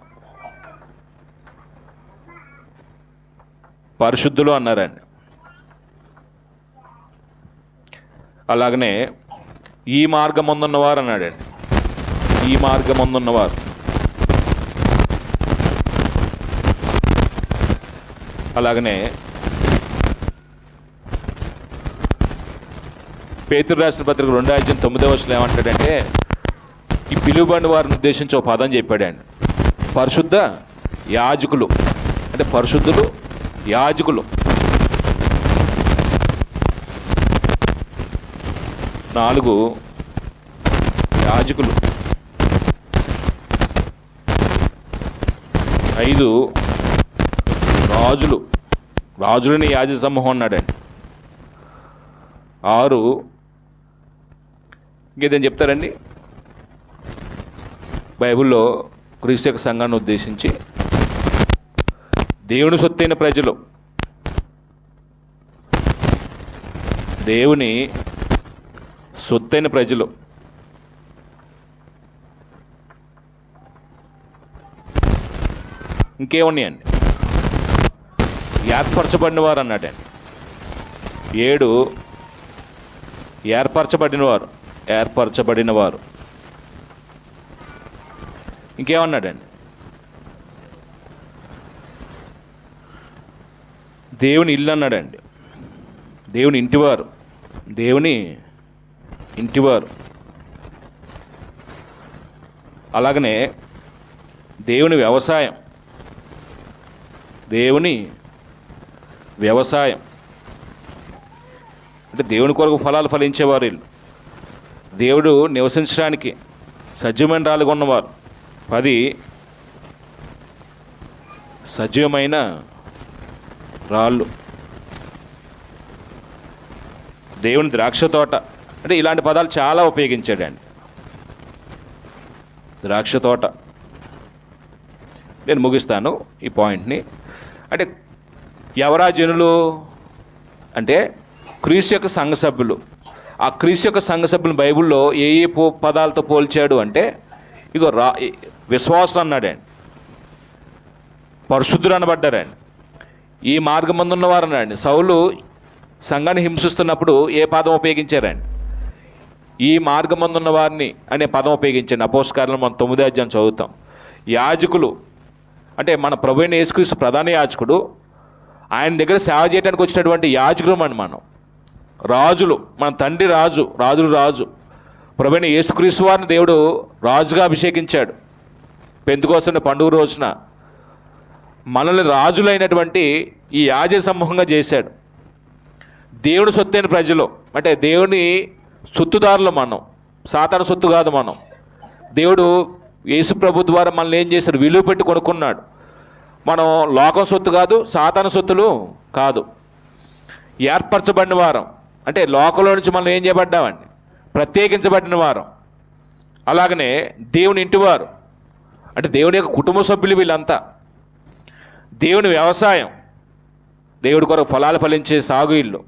పరిశుద్ధులు అన్నారండి, అలాగనే ఈ మార్గం ముందున్నవారు అన్నాడండి, ఈ మార్గం ముందున్నవారు. అలాగనే పేతురు రాసిన పత్రిక 2:9 ఏమంటాడంటే, ఈ పిలువబడిన వారిని ఉద్దేశించి ఒక పదం చెప్పాడండి, పరిశుద్ధ యాజకులు. అంటే పరిశుద్ధులు, యాజకులు. 4 యాజకులు, 5 రాజులు, రాజులని యాజ సమూహం అన్నాడండి. 6 ఇంకేదని చెప్తారండి బైబిల్లో క్రీస్తు యొక్క సంఘాన్ని ఉద్దేశించి, దేవుని సొత్తైన ప్రజలు, దేవుని సొత్తైన ప్రజలు. ఇంకేమున్నాయండి? ఏర్పరచబడిన వారు అన్నాడండి. 7 ఏర్పరచబడిన వారు. ఇంకేమన్నాడండి? దేవుని ఇల్లు అన్నాడండి, దేవుని ఇంటివారు, దేవుని ఇంటివారు. అలాగనే దేవుని వ్యవసాయం, దేవుని వ్యవసాయం అంటే దేవుని కొరకు ఫలాలు ఫలించేవారు వీళ్ళు. దేవుడు నివసించడానికి సజీవమైన రాలుగా ఉన్నవారు. 10 సజీవమైన రాళ్ళు. దేవుని ద్రాక్ష తోట అంటే ఇలాంటి పదాలు చాలా ఉపయోగించాడండి. ద్రాక్ష తోట. నేను ముగిస్తాను ఈ పాయింట్ని. అంటే ఎవరా జనులు అంటే క్రీస్తు యొక్క సంఘ సభ్యులు. ఆ క్రీస్తు యొక్క సంఘ సభ్యులు బైబిల్లో ఏ ఏ పదాలతో పోల్చాడు అంటే ఇగో విశ్వాసం అన్నాడండి, పరిశుద్ధులు అనబడ్డారండి, ఈ మార్గమందు ఉన్నవారు అన్నాడండి. సౌలు సంఘాన్ని హింసిస్తున్నప్పుడు ఏ పదం ఉపయోగించారండి? ఈ మార్గమందున్న వారిని అనే పదం ఉపయోగించండి. అపోస్తలకార్యం మనం 9వ అధ్యాయం చదువుతాం. యాజకులు అంటే మన ప్రభువైన యేసుక్రీస్తు ప్రధాన యాజకుడు, ఆయన దగ్గర సేవ చేయడానికి వచ్చినటువంటి యాజకులు మనం రాజులు, మన తండ్రి రాజు, రాజు ప్రభువైన యేసుక్రీస్తు వారిని దేవుడు రాజుగా అభిషేకించాడు. పెంతెకొస్తు పండుగ రోజున మనల్ని రాజులైనటువంటి ఈ యాజ సమూహంగా చేశాడు. దేవుని సొత్తైన ప్రజలు అంటే దేవుని సొత్తుదారులు మనం, సాతాను సొత్తు కాదు మనం. దేవుడు యేసు ప్రభు ద్వారా మనల్ని ఏం చేశాడు? విలువ పెట్టి కొనుక్కున్నాడు. మనం లోకం సొత్తు కాదు, సాతాను సొత్తులు కాదు. ఏర్పరచబడిన వారం అంటే లోకంలో నుంచి మనం ఏం చేయబడ్డామండి? ప్రత్యేకించబడిన వారం. అలాగనే దేవుని ఇంటివారు అంటే దేవుని యొక్క కుటుంబ సభ్యులు వీళ్ళంతా. దేవుని వ్యవసాయం, దేవుడి కొరకు ఫలాలు ఫలించే సాగు ఇల్లు,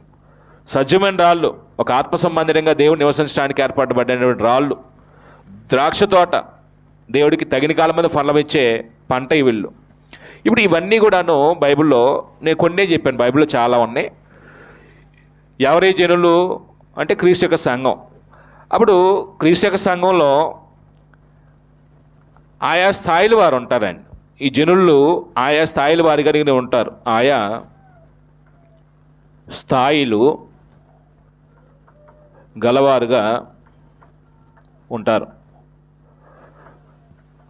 సజ్జమైన రాళ్ళు, ఒక ఆత్మ సంబంధంగా దేవుడు నివసించడానికి ఏర్పడబడినటువంటి రాళ్ళు. ద్రాక్ష తోట, దేవుడికి తగిన కాలం మీద ఫలం ఇచ్చే పంట ఈ వీళ్ళు. ఇప్పుడు ఇవన్నీ కూడాను బైబిల్లో నేను కొన్నే చెప్పాను, బైబిల్లో చాలా ఉన్నాయి. ఎవరి జనులు అంటే క్రీస్తు యొక్క సంఘం. అప్పుడు క్రీస్తు యొక్క సంఘంలో ఆయా స్థాయిల వారు ఉంటారండి. ఈ జనులు ఆయా స్థాయిల వారి కలిగి ఉంటారు. ఆయా స్థాయిలు గలవారుగా ఉంటారు.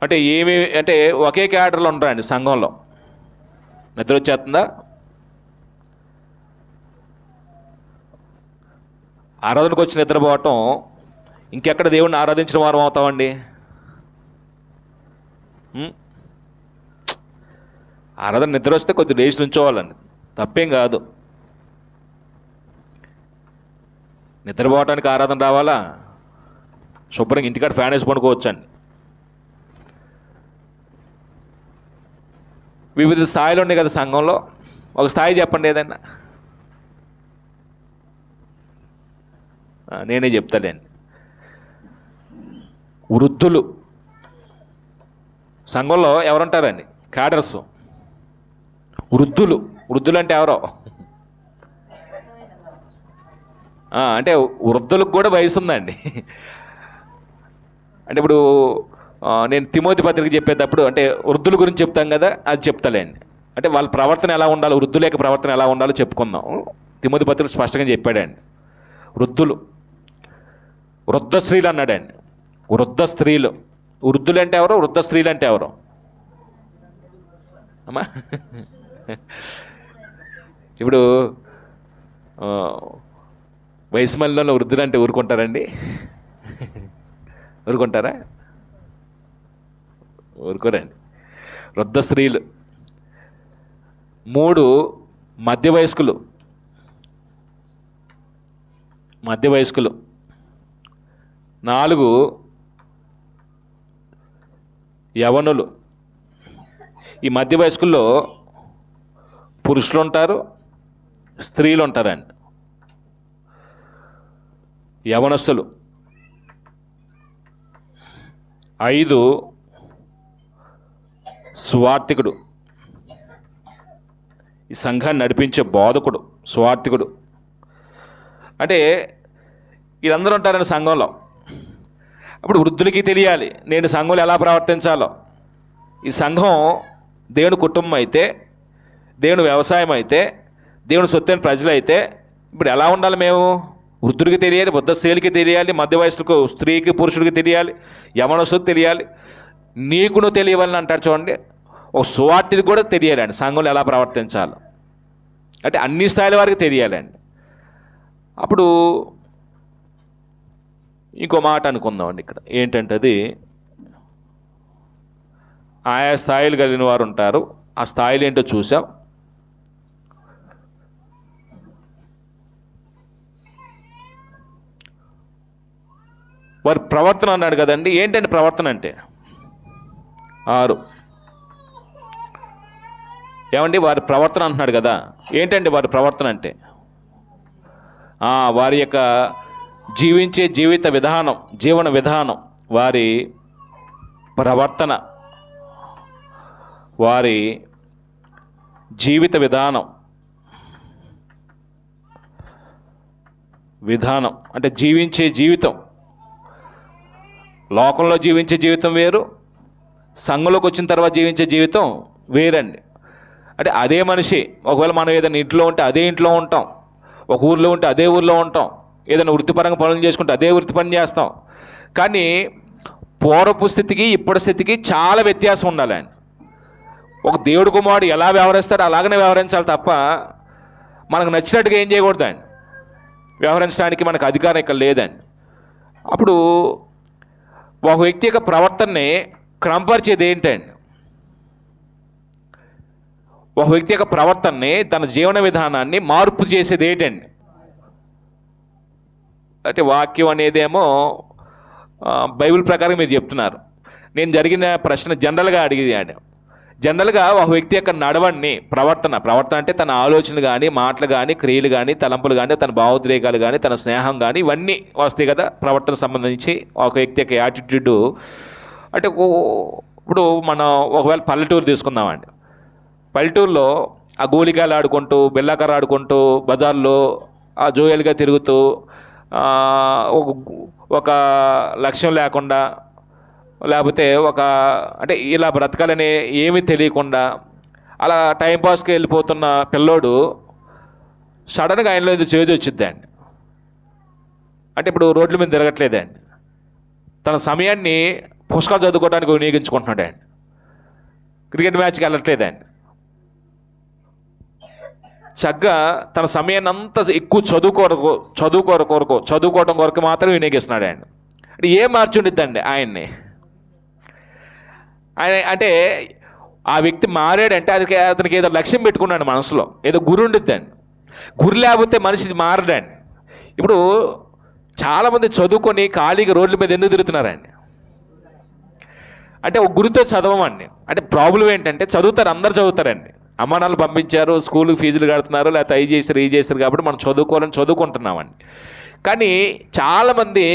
అంటే అంటే ఒకే క్యాడర్లో ఉంటారండి సంఘంలో. నిద్ర వచ్చేస్తుందా? ఆరాధనకు వచ్చి నిద్రపోవటం ఇంకెక్కడ దేవుడిని ఆరాధించిన వారం అవుతామండి? ఆరాధన నిద్ర వస్తే కొద్ది లేచి నుంచోవాలండి, తప్పేం కాదు. నిద్రపోవటానికి ఆరాధన రావాలా? శుభ్రంగా ఇంటికాడ ఫ్యాన్ వేసి పడుకోవచ్చండి. వివిధ స్థాయిలు ఉన్నాయి కదా సంఘంలో. ఒక స్థాయి చెప్పండి ఏదైనా. నేనే చెప్తాలేండి. వృద్ధులు సంఘంలో ఎవరుంటారండి? క్యాడర్స్. వృద్ధులు అంటే ఎవరో అంటే వృద్ధులకు కూడా వయసు ఉందండి. అంటే ఇప్పుడు నేను తిమోతి పత్రిక చెప్పేటప్పుడు అంటే వృద్ధుల గురించి చెప్తాం కదా, అది చెప్తాలేండి. అంటే వాళ్ళ ప్రవర్తన ఎలా ఉండాలో, వృద్ధుల యొక్క ప్రవర్తన ఎలా ఉండాలో చెప్పుకుందాం. తిమోతి పత్రిక స్పష్టంగా చెప్పాడండి. వృద్ధులు, వృద్ధ స్త్రీలు అన్నాడండి. వృద్ధ స్త్రీలు. వృద్ధులు అంటే ఎవరు? వృద్ధ స్త్రీలు అంటే ఎవరు అమ్మా? ఇప్పుడు వయసు మళ్ళీ వృద్ధులు అంటే ఊరుకుంటారండి? ఊరుకుంటారా? ఊరుకోరండి. వృద్ధ స్త్రీలు. 3 మధ్య వయస్కులు. 4 యవనులు. ఈ మధ్య వయస్కుల్లో పురుషులు ఉంటారు, స్త్రీలు ఉంటారండి. యవనస్తులు. 5 స్వార్థికుడు. ఈ సంఘాన్ని నడిపించే బోధకుడు, స్వార్థికుడు. అంటే వీళ్ళందరూ ఉంటారని సంఘంలో. అప్పుడు వృద్ధులకి తెలియాలి నేను సంఘంలో ఎలా ప్రవర్తించాలో. ఈ సంఘం దేవుని కుటుంబం అయితే, దేవుని వ్యవసాయం అయితే, దేవుని సొత్తైన ప్రజలైతే ఇప్పుడు ఎలా ఉండాలి? మేము వృద్ధుడికి తెలియాలి, వృద్ధ స్త్రీలకి తెలియాలి, మధ్య వయసుకు స్త్రీకి పురుషుడికి తెలియాలి, యవనస్తుడికి తెలియాలి, నీకును తెలియవాలని అంటారు చూడండి. ఒక సువార్తికి కూడా తెలియాలండి సంఘంలో ఎలా ప్రవర్తించాలో. అంటే అన్ని స్థాయిల వారికి తెలియాలండి. అప్పుడు ఇంకో మాట అనుకుందామండి ఇక్కడ. ఏంటంటే అది ఆయా స్థాయిలు కలిగిన వారు ఉంటారు. ఆ స్థాయిలు ఏంటో చూసాం. వారి ప్రవర్తన అన్నాడు కదండి. ఏంటండి ప్రవర్తన అంటే? 6 ఏమండి వారి ప్రవర్తన అంటున్నాడు కదా, ఏంటండి వారి ప్రవర్తన అంటే? వారి యొక్క జీవించే జీవన విధానం, వారి ప్రవర్తన, వారి జీవిత విధానం అంటే జీవించే జీవితం. లోకంలో జీవించే జీవితం వేరు, సంఘంలోకి వచ్చిన తర్వాత జీవించే జీవితం వేరండి. అంటే అదే మనిషి. ఒకవేళ మనం ఏదైనా ఇంట్లో ఉంటే అదే ఇంట్లో ఉంటాం, ఒక ఊర్లో ఉంటే అదే ఊర్లో ఉంటాం, ఏదైనా వృత్తిపరంగా పనులు చేసుకుంటే అదే వృత్తి పని చేస్తాం. కానీ పూర్వపు స్థితికి ఇప్పటి స్థితికి చాలా వ్యత్యాసం ఉండాలండి. ఒక దేవుడి కుమారుడు ఎలా వ్యవహరిస్తాడో అలాగనే వ్యవహరించాలి తప్ప మనకు నచ్చినట్టుగా ఏం చేయకూడదండి. వ్యవహరించడానికి మనకు అధికారం ఇక్కడ లేదండి. అప్పుడు ఒక వ్యక్తి యొక్క ప్రవర్తనని క్రమపరిచేది ఏంటండి? ఒక వ్యక్తి యొక్క ప్రవర్తనని, తన జీవన విధానాన్ని మార్పు చేసేది ఏంటండి? అంటే వాక్యం అనేదేమో బైబిల్ ప్రకారం మీరు చెప్తున్నారు. నేను జరిగిన ప్రశ్న జనరల్గా అడిగేది. జనరల్గా ఒక వ్యక్తి యొక్క నడవడిని, ప్రవర్తన అంటే తన ఆలోచనలు కానీ, మాటలు కానీ, క్రియలు కానీ, తలంపులు కానీ, తన భావోద్రేకాలు కానీ, తన స్నేహం కానీ, ఇవన్నీ వస్తాయి కదా ప్రవర్తన సంబంధించి. ఒక వ్యక్తి యొక్క యాటిట్యూడ్ అంటే ఇప్పుడు మనం ఒకవేళ పల్లెటూరు తీసుకుందామండి. పల్లెటూరులో ఆ గోలికాయలు ఆడుకుంటూ, బిల్లాకర్ర ఆడుకుంటూ, బజార్లో ఆ జోయలుగా తిరుగుతూ, ఒక లక్ష్యం లేకుండా, లేకపోతే అంటే ఇలా బ్రతకాలని ఏమీ తెలియకుండా అలా టైంపాస్కి వెళ్ళిపోతున్న పిల్లోడు సడన్గా ఆయనలో ఇది చేదు వచ్చిద్దండి. అంటే ఇప్పుడు రోడ్ల మీద తిరగట్లేదండి, తన సమయాన్ని పుస్తకాలు చదువుకోవడానికి వినియోగించుకుంటున్నాడండి. క్రికెట్ మ్యాచ్కి వెళ్ళట్లేదండి, చక్కగా తన సమయాన్ని అంతా ఎక్కువ చదువుకోవడం కొరకు మాత్రం వినియోగిస్తున్నాడు అండి. అంటే ఏం మార్చుండిద్దండి ఆయన్ని? ఆయన అంటే ఆ వ్యక్తి మారాడంటే అతనికి ఏదో లక్ష్యం పెట్టుకున్నాడు మనసులో, ఏదో గురి ఉండిద్దండి. గురి లేకపోతే మనిషి మారడండి. ఇప్పుడు చాలామంది చదువుకొని ఖాళీగా రోడ్ల మీద ఎందుకు తిరుగుతున్నారండి? అంటే ఒక గురితో చదవమండి. అంటే ప్రాబ్లం ఏంటంటే చదువుతారు, అందరు చదువుతారండి. అమ్మానాలు పంపించారు, స్కూల్కి ఫీజులు కడుతున్నారు, లేకపోతే ఈ చేశారు కాబట్టి మనం చదువుకుంటున్నామండి. కానీ చాలామంది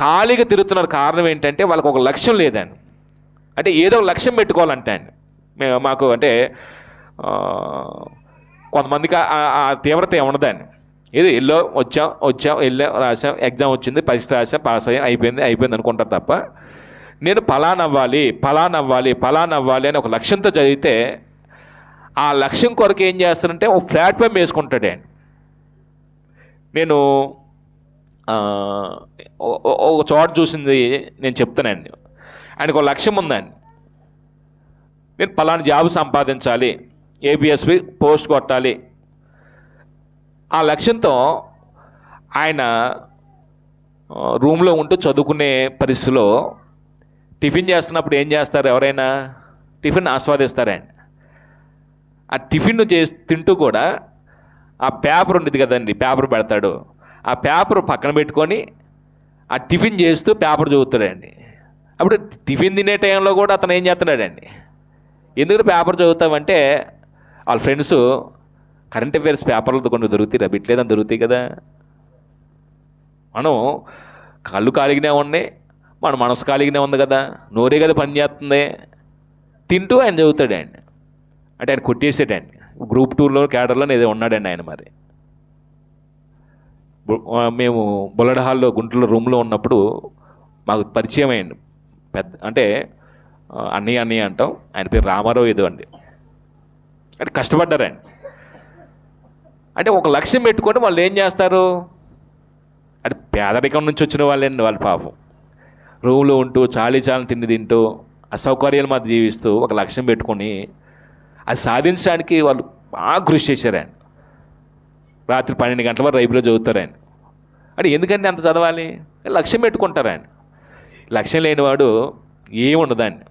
ఖాళీగా తిరుగుతున్నారు. కారణం ఏంటంటే వాళ్ళకు ఒక లక్ష్యం లేదండి. అంటే ఏదో ఒక లక్ష్యం పెట్టుకోవాలంటే అండి. మాకు అంటే కొంతమందికి ఆ తీవ్రత ఏముండదండి. ఏదో వచ్చాం వెళ్ళాం, రాసాం, ఎగ్జామ్ వచ్చింది, పరీక్ష రాసాం, పాస్ అయ్యాం, అయిపోయింది అనుకుంటారు తప్ప నేను ఫలానవ్వాలి అని ఒక లక్ష్యంతో చదివితే ఆ లక్ష్యం కొరకు ఏం చేస్తానంటే ఒక ప్లాట్ఫామ్ వేసుకుంటాడే. నేను ఒక చోట చూసింది నేను చెప్తానండి. ఆయనకు ఒక లక్ష్యం ఉందండి. నేను పలానా జాబ్ సంపాదించాలి, ఏపీఎస్పి పోస్ట్ కొట్టాలి. ఆ లక్ష్యంతో ఆయన రూమ్లో ఉంటూ చదువుకునే పరిస్థితిలో టిఫిన్ చేస్తున్నప్పుడు ఏం చేస్తారు? ఎవరైనా టిఫిన్ ఆస్వాదిస్తారండి. ఆ టిఫిన్ తింటూ కూడా ఆ పేపర్ ఉండేది కదండి, పేపర్ పెడతాడు. ఆ పేపర్ పక్కన పెట్టుకొని ఆ టిఫిన్ చేస్తూ పేపర్ చదువుతాడండి. అప్పుడు టిఫిన్ తినే టైంలో కూడా అతను ఏం చేస్తున్నాడండి? ఎందుకు పేపర్ చదువుతామంటే వాళ్ళ ఫ్రెండ్స్ కరెంట్ అఫైర్స్ పేపర్లతో కొన్ని దొరుకుతాయి, బిట్లేదని దొరుకుతాయి కదా. మనం కళ్ళు కాలిగినే ఉన్నాయి, మన మనసు కాలిగినే ఉంది కదా, నోరే కదా పని చేస్తుంది. తింటూ ఆయన చదువుతాడండి. అంటే ఆయన కొట్టేసాడండి. గ్రూప్ 2లో క్యాడర్లో ఏదో ఉన్నాడండి ఆయన. మరి మేము బుల్లెట్ హాల్లో గుంటూరులో రూమ్లో ఉన్నప్పుడు మాకు పరిచయం అయ్యండి పెద్ద, అంటే అన్నయ్య అంటాం, ఆయన పేరు రామారావు ఏదో అండి. అంటే కష్టపడ్డారండి. అంటే ఒక లక్ష్యం పెట్టుకొని వాళ్ళు ఏం చేస్తారు అంటే పేదరికం నుంచి వచ్చిన వాళ్ళండి. వాళ్ళు పాపం రూమ్లో ఉంటూ చాలీ తిండి తింటూ అసౌకర్యాల మధ్య జీవిస్తూ ఒక లక్ష్యం పెట్టుకొని అది సాధించడానికి వాళ్ళు బాగా కృషి చేశారండి. రాత్రి 12 గంటల వరకు లైబ్రరీలో చదువుతారండి. అంటే ఎందుకంటే అంత చదవాలి? లక్ష్యం పెట్టుకుంటారండి. లక్ష్యం లేనివాడు ఏముండదండి.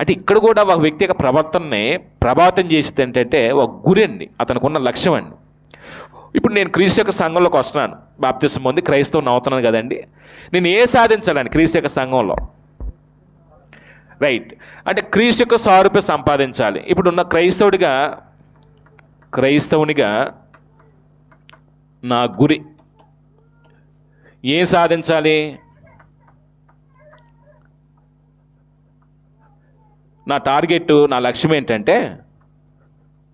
అంటే ఇక్కడ కూడా ఒక వ్యక్తి యొక్క ప్రవర్తనని ప్రభావితం చేసేది ఏంటంటే ఒక గురి అండి, అతనికి ఉన్న లక్ష్యం అండి. ఇప్పుడు నేను క్రీస్తు యొక్క సంఘంలోకి వస్తున్నాను, బాప్తిసం పొంది క్రైస్తవుని అవుతున్నాను కదండి. నేను సాధించాలని క్రీస్తు యొక్క సంఘంలో? రైట్. అంటే క్రీస్తు యొక్క సారూప్యత సంపాదించాలి. ఇప్పుడు ఉన్న క్రైస్తవునిగా నా గురి ఏం సాధించాలి? నా టార్గెట్, నా లక్ష్యం ఏంటంటే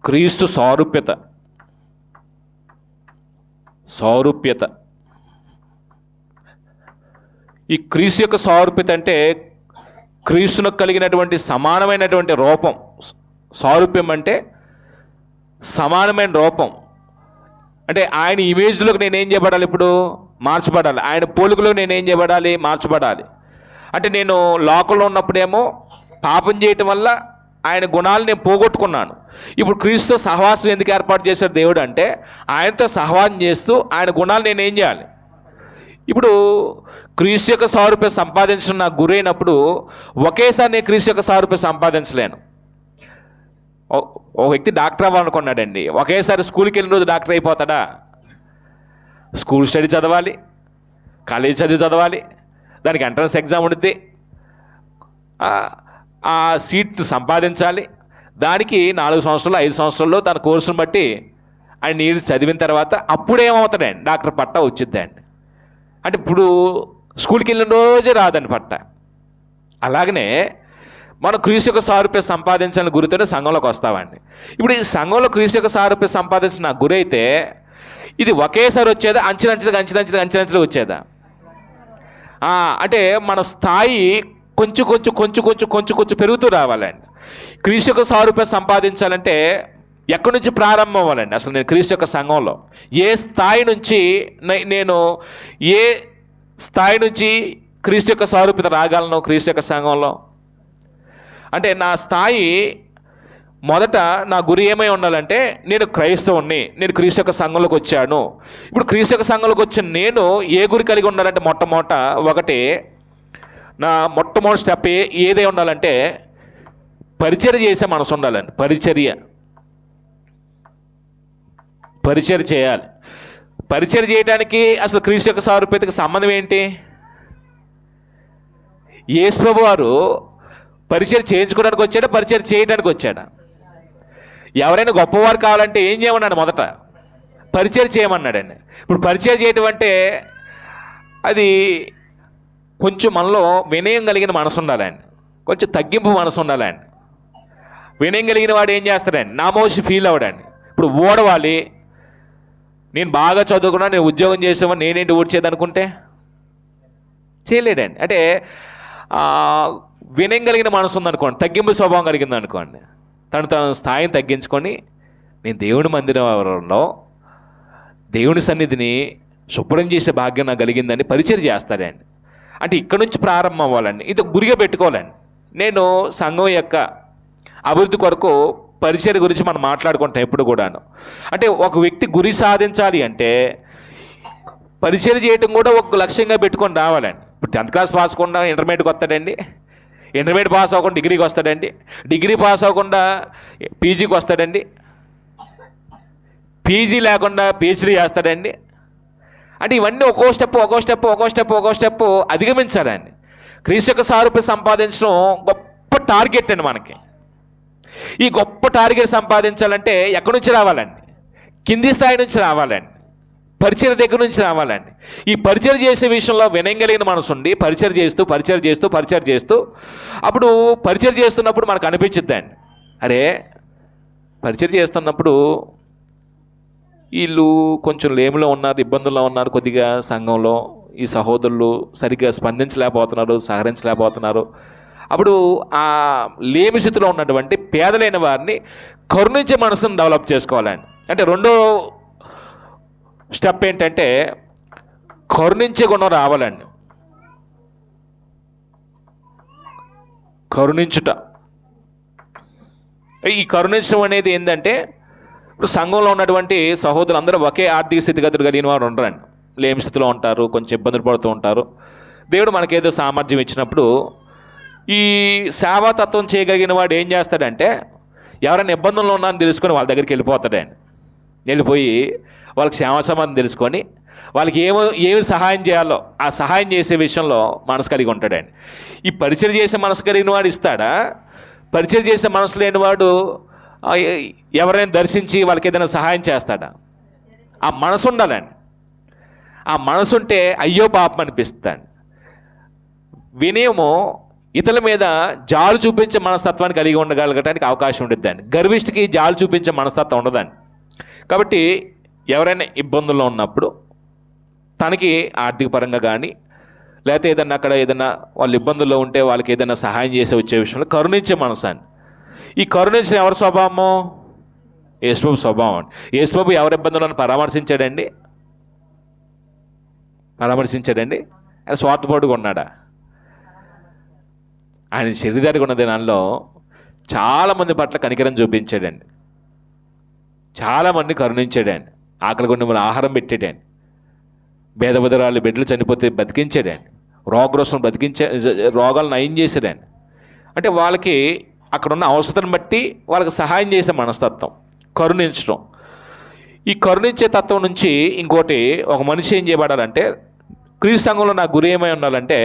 క్రీస్తు సారూప్యత. ఈ క్రీస్తు యొక్క సారూప్యత అంటే క్రీస్తునకు కలిగినటువంటి సమానమైనటువంటి రూపం. సారూప్యం అంటే సమానమైన రూపం. అంటే ఆయన ఇమేజ్లోకి నేనేం చేయబడాలి? ఇప్పుడు మార్చబడాలి. ఆయన పోలికలో నేనేం చేయబడాలి? మార్చబడాలి. అంటే నేను లోకంలో ఉన్నప్పుడేమో పాపం చేయటం వల్ల ఆయన గుణాలు నేను పోగొట్టుకున్నాను. ఇప్పుడు క్రీస్తుతో సహవాసం ఎందుకు ఏర్పాటు చేశాడు దేవుడు అంటే, ఆయనతో సహవాసం చేస్తూ ఆయన గుణాలు నేనేం చేయాలి? ఇప్పుడు క్రీస్తు యొక్క సారూప్యత సంపాదించడం నాకు గురైనప్పుడు ఒకేసారి నేను క్రీస్తు యొక్క సారూప్యత సంపాదించలేను. ఒక వ్యక్తి డాక్టర్ అవ్వాలనుకున్నాడండి, ఒకేసారి స్కూల్కి వెళ్ళిన రోజు డాక్టర్ అయిపోతాడా? స్కూల్ స్టడీ చదవాలి, కాలేజ్ చదవాలి, దానికి ఎంట్రన్స్ ఎగ్జామ్ ఉంటుంది, ఆ సీట్ సంపాదించాలి. దానికి 4 సంవత్సరాలు 5 సంవత్సరాల్లో తన కోర్సును బట్టి ఆయన నీరు చదివిన తర్వాత అప్పుడేమవుతాడండి? డాక్టర్ పట్టా వచ్చిద్దండి. అంటే ఇప్పుడు స్కూల్కి వెళ్ళిన రోజే రాదండి పట్ట. అలాగనే మనం క్రీస్తు యొక్క సారూప్యత సంపాదించాలని గురితోనే సంఘంలోకి వస్తామండి. ఇప్పుడు ఈ సంఘంలో క్రీస్తు యొక్క సారూప్యత సంపాదించిన నాకు గురి అయితే ఇది ఒకేసారి వచ్చేదా? అంచెలంచెలుగా వచ్చేదా? అంటే మన స్థాయి కొంచెం పెరుగుతూ రావాలండి. క్రీస్తు యొక్క సారూప్యత సంపాదించాలంటే ఎక్కడి నుంచి ప్రారంభం అవ్వాలండి? అసలు నేను క్రీస్తు యొక్క సంఘంలో ఏ స్థాయి నుంచి క్రీస్తు యొక్క సారూప్యత రాగలను? క్రీస్తు యొక్క సంఘంలో అంటే నా స్థాయి మొదట నా గురి ఏమై ఉండాలంటే, నేను క్రైస్తవుణ్ణి, నేను క్రీస్తు యొక్క సంఘంలోకి వచ్చాను. ఇప్పుడు క్రీస్తు యొక్క సంఘంలోకి వచ్చిన నేను ఏ గురి కలిగి ఉండాలంటే, నా మొట్టమొదటి స్టెప్ ఏదై ఉండాలంటే పరిచర్య చేసే మనసు ఉండాలండి. పరిచర్య చేయాలి. పరిచర్య చేయడానికి అసలు క్రీస్తు యొక్క సారూప్యతకి సంబంధం ఏంటి? యేసు ప్రభు వారు పరిచర్య చేయించుకోవడానికి వచ్చాడా, పరిచర్య చేయడానికి వచ్చాడా? ఎవరైనా గొప్పవారు కావాలంటే ఏం చేయమన్నాడు? మొదట పరిచర్య చేయమన్నాడండి. ఇప్పుడు పరిచర్య చేయటం అంటే అది కొంచెం మనలో వినయం కలిగిన మనసు ఉండాలండి, కొంచెం తగ్గింపు మనసు ఉండాలండి. వినయం కలిగిన వాడు ఏం చేస్తాడండి? నామోషి ఫీల్ అవ్వడండి. ఇప్పుడు ఓడవాలి, నేను బాగా చదువుకున్నా, నేను ఉద్యోగం చేసామని నేనేంటి ఊడ్చేది అనుకుంటే చేయలేడండి. అంటే వినయం కలిగిన మనసు ఉందనుకోండి, తగ్గింపు స్వభావం కలిగింది అనుకోండి, తన స్థాయిని తగ్గించుకొని నేను దేవుని మందిరంలో దేవుని సన్నిధిని శుభ్రం చేసే భాగ్యం నాకు కలిగిందని పరిచర్య చేస్తాడండి. అంటే ఇక్కడ నుంచి ప్రారంభం అవ్వాలండి. ఇది గురిగా పెట్టుకోవాలండి. నేను సంఘం యొక్క అభివృద్ధి కొరకు పరిచర్య గురించి మనం మాట్లాడుకుంటాం ఎప్పుడు కూడాను. అంటే ఒక వ్యక్తి గురి సాధించాలి అంటే పరిచర్య చేయటం కూడా ఒక లక్ష్యంగా పెట్టుకొని రావాలండి. ఇప్పుడు 10th క్లాస్ పాస్ అవ్వకుండా ఇంటర్మీడియట్కి వస్తాడండి, ఇంటర్మీడియట్ పాస్ అవ్వకుండా డిగ్రీకి వస్తాడండి, డిగ్రీ పాస్ అవ్వకుండా పీజీకి వస్తాడండి, పీజీ లేకుండా పిహెచ్డీ చేస్తాడండి. అంటే ఇవన్నీ ఒక్కో స్టెప్ అధిగమించాలండి. క్రీస్తు యొక్క సారూప్యత సంపాదించడం గొప్ప టార్గెట్ అండి మనకి. ఈ గొప్ప టార్గెట్ సంపాదించాలంటే ఎక్కడి నుంచి రావాలండి? కింది స్థాయి నుంచి రావాలండి, పరిచర్య దగ్గర నుంచి రావాలండి. ఈ పరిచర్య చేసే విషయంలో వినయం కలిగిన మనసు ఉండి పరిచర్య చేస్తూ అప్పుడు పరిచర్య చేస్తున్నప్పుడు మనకు అనిపించిద్దండి, అరే పరిచర్య చేస్తున్నప్పుడు వీళ్ళు కొంచెం లేమిలో ఉన్నారు, ఇబ్బందుల్లో ఉన్నారు, కొద్దిగా సంఘంలో ఈ సహోదరులు సరిగ్గా స్పందించలేకపోతున్నారు, సహకరించలేకపోతున్నారు. అప్పుడు ఆ లేమి స్థితిలో ఉన్నటువంటి పేదలైన వారిని కరుణించే మనసును డెవలప్ చేసుకోవాలండి. అంటే రెండో స్టెప్ ఏంటంటే కరుణించే గుణం రావాలండి. కరుణించుట. ఈ కరుణించడం అనేది ఏంటంటే, ఇప్పుడు సంఘంలో ఉన్నటువంటి సహోదరులు అందరూ ఒకే ఆర్థిక స్థితిగతులు కలిగిన వారు ఉండరండి. లేమి స్థితిలో ఉంటారు, కొంచెం ఇబ్బందులు పడుతూ ఉంటారు. దేవుడు మనకేదో సామర్థ్యం ఇచ్చినప్పుడు ఈ సేవాతత్వం చేయగలిగిన వాడు ఏం చేస్తాడంటే, ఎవరైనా ఇబ్బందుల్లో ఉన్నారని తెలుసుకొని వాళ్ళ దగ్గరికి వెళ్ళిపోతాడండి. వెళ్ళిపోయి వాళ్ళకి క్షేమసమాధానం తెలుసుకొని వాళ్ళకి ఏమి సహాయం చేయాలో ఆ సహాయం చేసే విషయంలో మనసు కలిగి ఉంటాడండి. ఈ పరిచయం చేసే మనసు కలిగిన వాడు ఇస్తాడా? పరిచయం చేసే మనసు లేనివాడు ఎవరైనా దర్శించి వాళ్ళకి ఏదైనా సహాయం చేస్తాడా? ఆ మనసు ఉండాలండి. ఆ మనసు ఉంటే అయ్యో పాపం అనిపిస్తాడు. వినయము ఇతరుల మీద జాలు చూపించే మనస్తత్వాన్ని కలిగి ఉండగలగటానికి అవకాశం ఉండిద్దండి. గర్విష్ఠకి జాలు చూపించే మనస్తత్వం ఉండదండి. కాబట్టి ఎవరైనా ఇబ్బందుల్లో ఉన్నప్పుడు తనకి ఆర్థిక పరంగా కానీ లేకపోతే ఏదన్నా అక్కడ ఏదైనా వాళ్ళు ఇబ్బందుల్లో ఉంటే వాళ్ళకి ఏదైనా సహాయం చేసి వచ్చే విషయంలో కరుణించే మనసు అండి. ఈ కరుణించిన ఎవరి స్వభావము? యేసుప్రభు స్వభావం అండి. యేసుప్రభు ఎవరి ఇబ్బందులను పరామర్శించాడండి? ఆయన స్వార్థపరుడుగా ఉన్నాడా? ఆయన శరీరానికి ఉన్న దినాల్లో చాలామంది పట్ల కనికరం చూపించాడండి. చాలామంది కరుణించాడండి. ఆకలి కొన్ని ఆహారం పెట్టాడండి. భేదబుధరాలు బిడ్డలు చనిపోతే బతికించాడండి. రోగగ్రస్తులను రోగాలు నయం చేశాడండి. అంటే వాళ్ళకి అక్కడ ఉన్న అవసరం బట్టి వాళ్ళకి సహాయం చేసే మనస్తత్వం, కరుణించడం. ఈ కరుణించే తత్వం నుంచి ఇంకోటి, ఒక మనిషి ఏం చేయబడాలంటే, క్రీస్తు సంఘంలో నా గురి ఏమై ఉండాలంటే,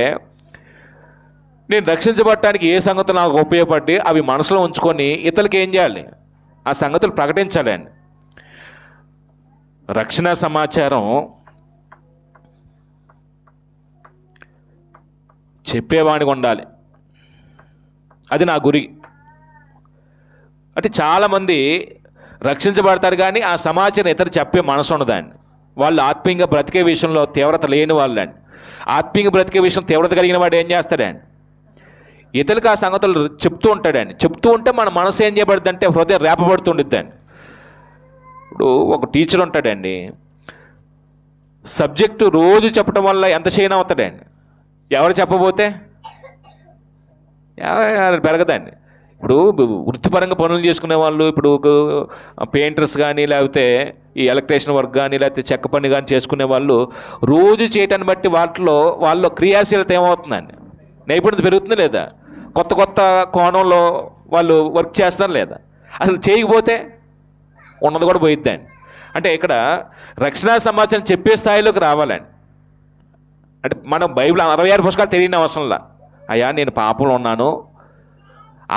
నేను రక్షించబడటానికి ఏ సంగతులు నాకు ఉపయోగపడి అవి మనసులో ఉంచుకొని ఇతరులకి ఏం చేయాలి? ఆ సంగతులు ప్రకటించాలి అండి. రక్షణ సమాచారం చెప్పేవాడిగా ఉండాలి. అది నా గురి. అంటే చాలామంది రక్షించబడతారు కానీ ఆ సమాచారం ఇతరు చెప్పే మనసు ఉండదండి. వాళ్ళు ఆత్మీయంగా బ్రతికే విషయంలో తీవ్రత లేని వాళ్ళండి. ఆత్మీయంగా బ్రతికే విషయం తీవ్రత కలిగిన వాడు ఏం చేస్తాడండి? ఇతరులకు ఆ సంగతులు చెప్తూ ఉంటాడండి. చెప్తూ ఉంటే మన మనసు ఏం చేయబడుతుంది అంటే హృదయం రేపబడుతుండిద్దండి. ఇప్పుడు ఒక టీచర్ ఉంటాడండి, సబ్జెక్టు రోజు చెప్పడం వల్ల ఎంత చేయని అవుతాడండి. ఎవరు చెప్పబోతే పెరగదండి. ఇప్పుడు వృత్తిపరంగా పనులు చేసుకునే వాళ్ళు, ఇప్పుడు పెయింటర్స్ కానీ లేకపోతే ఈ ఎలక్ట్రీషియన్ వర్క్ కానీ లేకపోతే చెక్క పని కానీ చేసుకునే వాళ్ళు రోజు చేయటాన్ని బట్టి వాళ్ళలో క్రియాశీలత ఏమవుతుందండి? నైపుణ్యత పెరుగుతుంది లేదా? కొత్త కొత్త కోణంలో వాళ్ళు వర్క్ చేస్తారు లేదా? అసలు చేయకపోతే ఉన్నది కూడా పోయిద్దండి. అంటే ఇక్కడ రక్షణ సమాచారం చెప్పే స్థాయిలోకి రావాలండి. అంటే మనం బైబిల్ 66 పుస్తకాలు తెలియని అవసరంలా, అయ్యా నేను పాపంలో ఉన్నాను,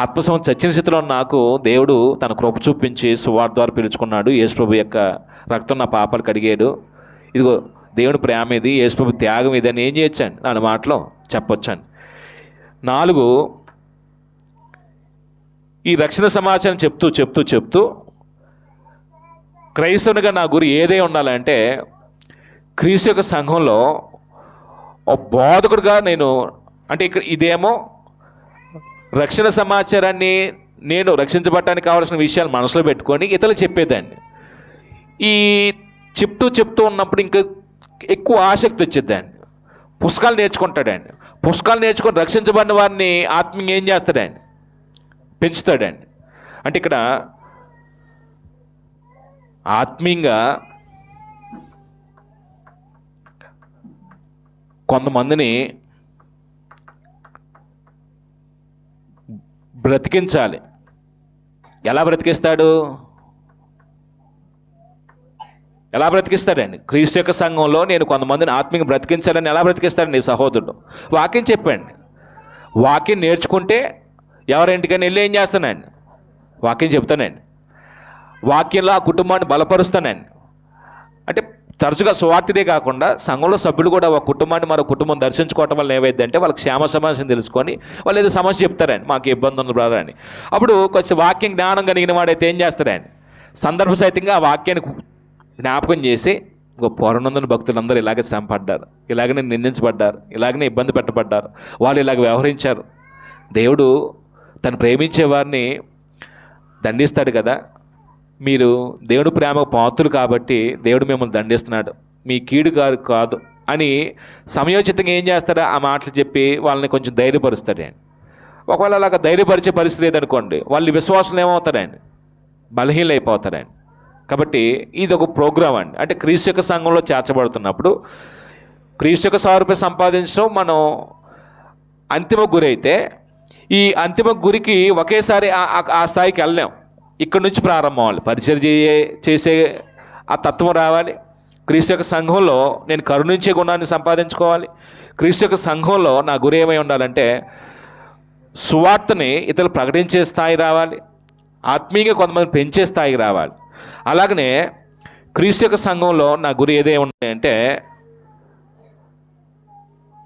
ఆత్మసం చచ్చిన స్థితిలో నాకు దేవుడు తన కృప చూపించి సువార్త ద్వారా పిలుచుకున్నాడు, యేసుప్రభు యొక్క రక్తం నా పాపాలు కడిగాడు, ఇదిగో దేవుని ప్రేమ ఇది, యేసుప్రభు త్యాగం ఇది అని ఏం చేయొచ్చండి? 4 మాటలో చెప్పొచ్చండి. 4, ఈ రక్షణ సమాచారం చెప్తూ క్రైస్తవునిగా నా గురి ఏదే ఉండాలంటే, క్రీస్తు యొక్క సంఘంలో ఒక బోధకుడిగా నేను, అంటే ఇక్కడ ఇదేమో రక్షణ సమాచారాన్ని నేను రక్షించబడటానికి కావాల్సిన విషయాలు మనసులో పెట్టుకొని ఇతరులు చెప్పేదాన్ని. ఈ చెప్తూ ఉన్నప్పుడు ఇంకా ఎక్కువ ఆసక్తి వచ్చేద్దండి. పుస్తకాలు నేర్చుకుంటాడండి. పుస్తకాలు నేర్చుకొని రక్షించబడిన వారిని ఆత్మీయంగా ఏం చేస్తాడండి? పెంచుతాడండి. అంటే ఇక్కడ ఆత్మీయంగా కొంతమందిని బ్రతికించాలి. ఎలా బ్రతికిస్తాడండి? క్రీస్తు యొక్క సంఘంలో నేను కొంతమందిని ఆత్మీయంగా బ్రతికించాలని ఎలా బ్రతికిస్తాడండి? సహోదరుడు వాక్యం చెప్పండి. వాక్యం నేర్చుకుంటే ఎవరింటికైనా వెళ్ళి ఏం చేస్తానండి? వాక్యం చెప్తానండి. వాక్యంలో ఆ కుటుంబాన్ని బలపరుస్తానండి. అంటే తరచుగా సువార్తనే కాకుండా సంఘంలో సభ్యులు కూడా ఒక కుటుంబాన్ని మరో కుటుంబం దర్శించుకోవటం వల్ల ఏమైందంటే వాళ్ళకి క్షేమ సమస్యను తెలుసుకొని వాళ్ళు ఏదో సమస్య చెప్తారండి, మాకు ఇబ్బంది ఉంది బ్రదర్ అని. అప్పుడు కొంచెం వాక్యం జ్ఞానం కలిగిన వాడైతే ఏం చేస్తారండి? సందర్భ సహితంగా ఆ వాక్యాన్ని జ్ఞాపకం చేసి, పూర్వనందున భక్తులందరూ ఇలాగే శ్రమ పడ్డారు, ఇలాగనే నిందించబడ్డారు, ఇలాగనే ఇబ్బంది పెట్టబడ్డారు, వాళ్ళు ఇలాగ వ్యవహరించారు, దేవుడు తను ప్రేమించే వారిని దండిస్తాడు కదా, మీరు దేవుడు ప్రేమకు పాత్రులు కాబట్టి దేవుడు మిమ్మల్ని దండిస్తున్నాడు, మీ కీడు కాదు అని సమయోచితంగా ఏం చేస్తారో ఆ మాటలు చెప్పి వాళ్ళని కొంచెం ధైర్యపరుస్తాడండి. ఒకవేళ అలాగ ధైర్యపరిచే పరిస్థితి లేదనుకోండి, వాళ్ళు విశ్వాసులు ఏమవుతారండి? బలహీనలు అయిపోతారండి. కాబట్టి ఇది ఒక ప్రోగ్రాం అండి. అంటే క్రీస్తు యొక్క సంఘంలో చేర్చబడుతున్నప్పుడు క్రీస్తు యొక్క సారూప్యం సంపాదించడం మనం అంతిమ గురి అయితే, ఈ అంతిమ గురికి ఒకేసారి ఆ స్థాయికి వెళ్ళలేం. ఇక్కడ నుంచి ప్రారంభం అవ్వాలి. పరిచయం చేసే ఆ తత్వం రావాలి. క్రీస్తు యొక్క సంఘంలో నేను కరుణించే గుణాన్ని సంపాదించుకోవాలి. క్రీస్తు యొక్క సంఘంలో నా గురి ఏమై ఉండాలంటే సువార్తని ఇతరులు ప్రకటించే స్థాయి రావాలి, ఆత్మీయంగా కొంతమంది పెంచే స్థాయికి రావాలి. అలాగనే క్రీస్తు యొక్క సంఘంలో నా గురి ఏదే ఉన్నాయంటే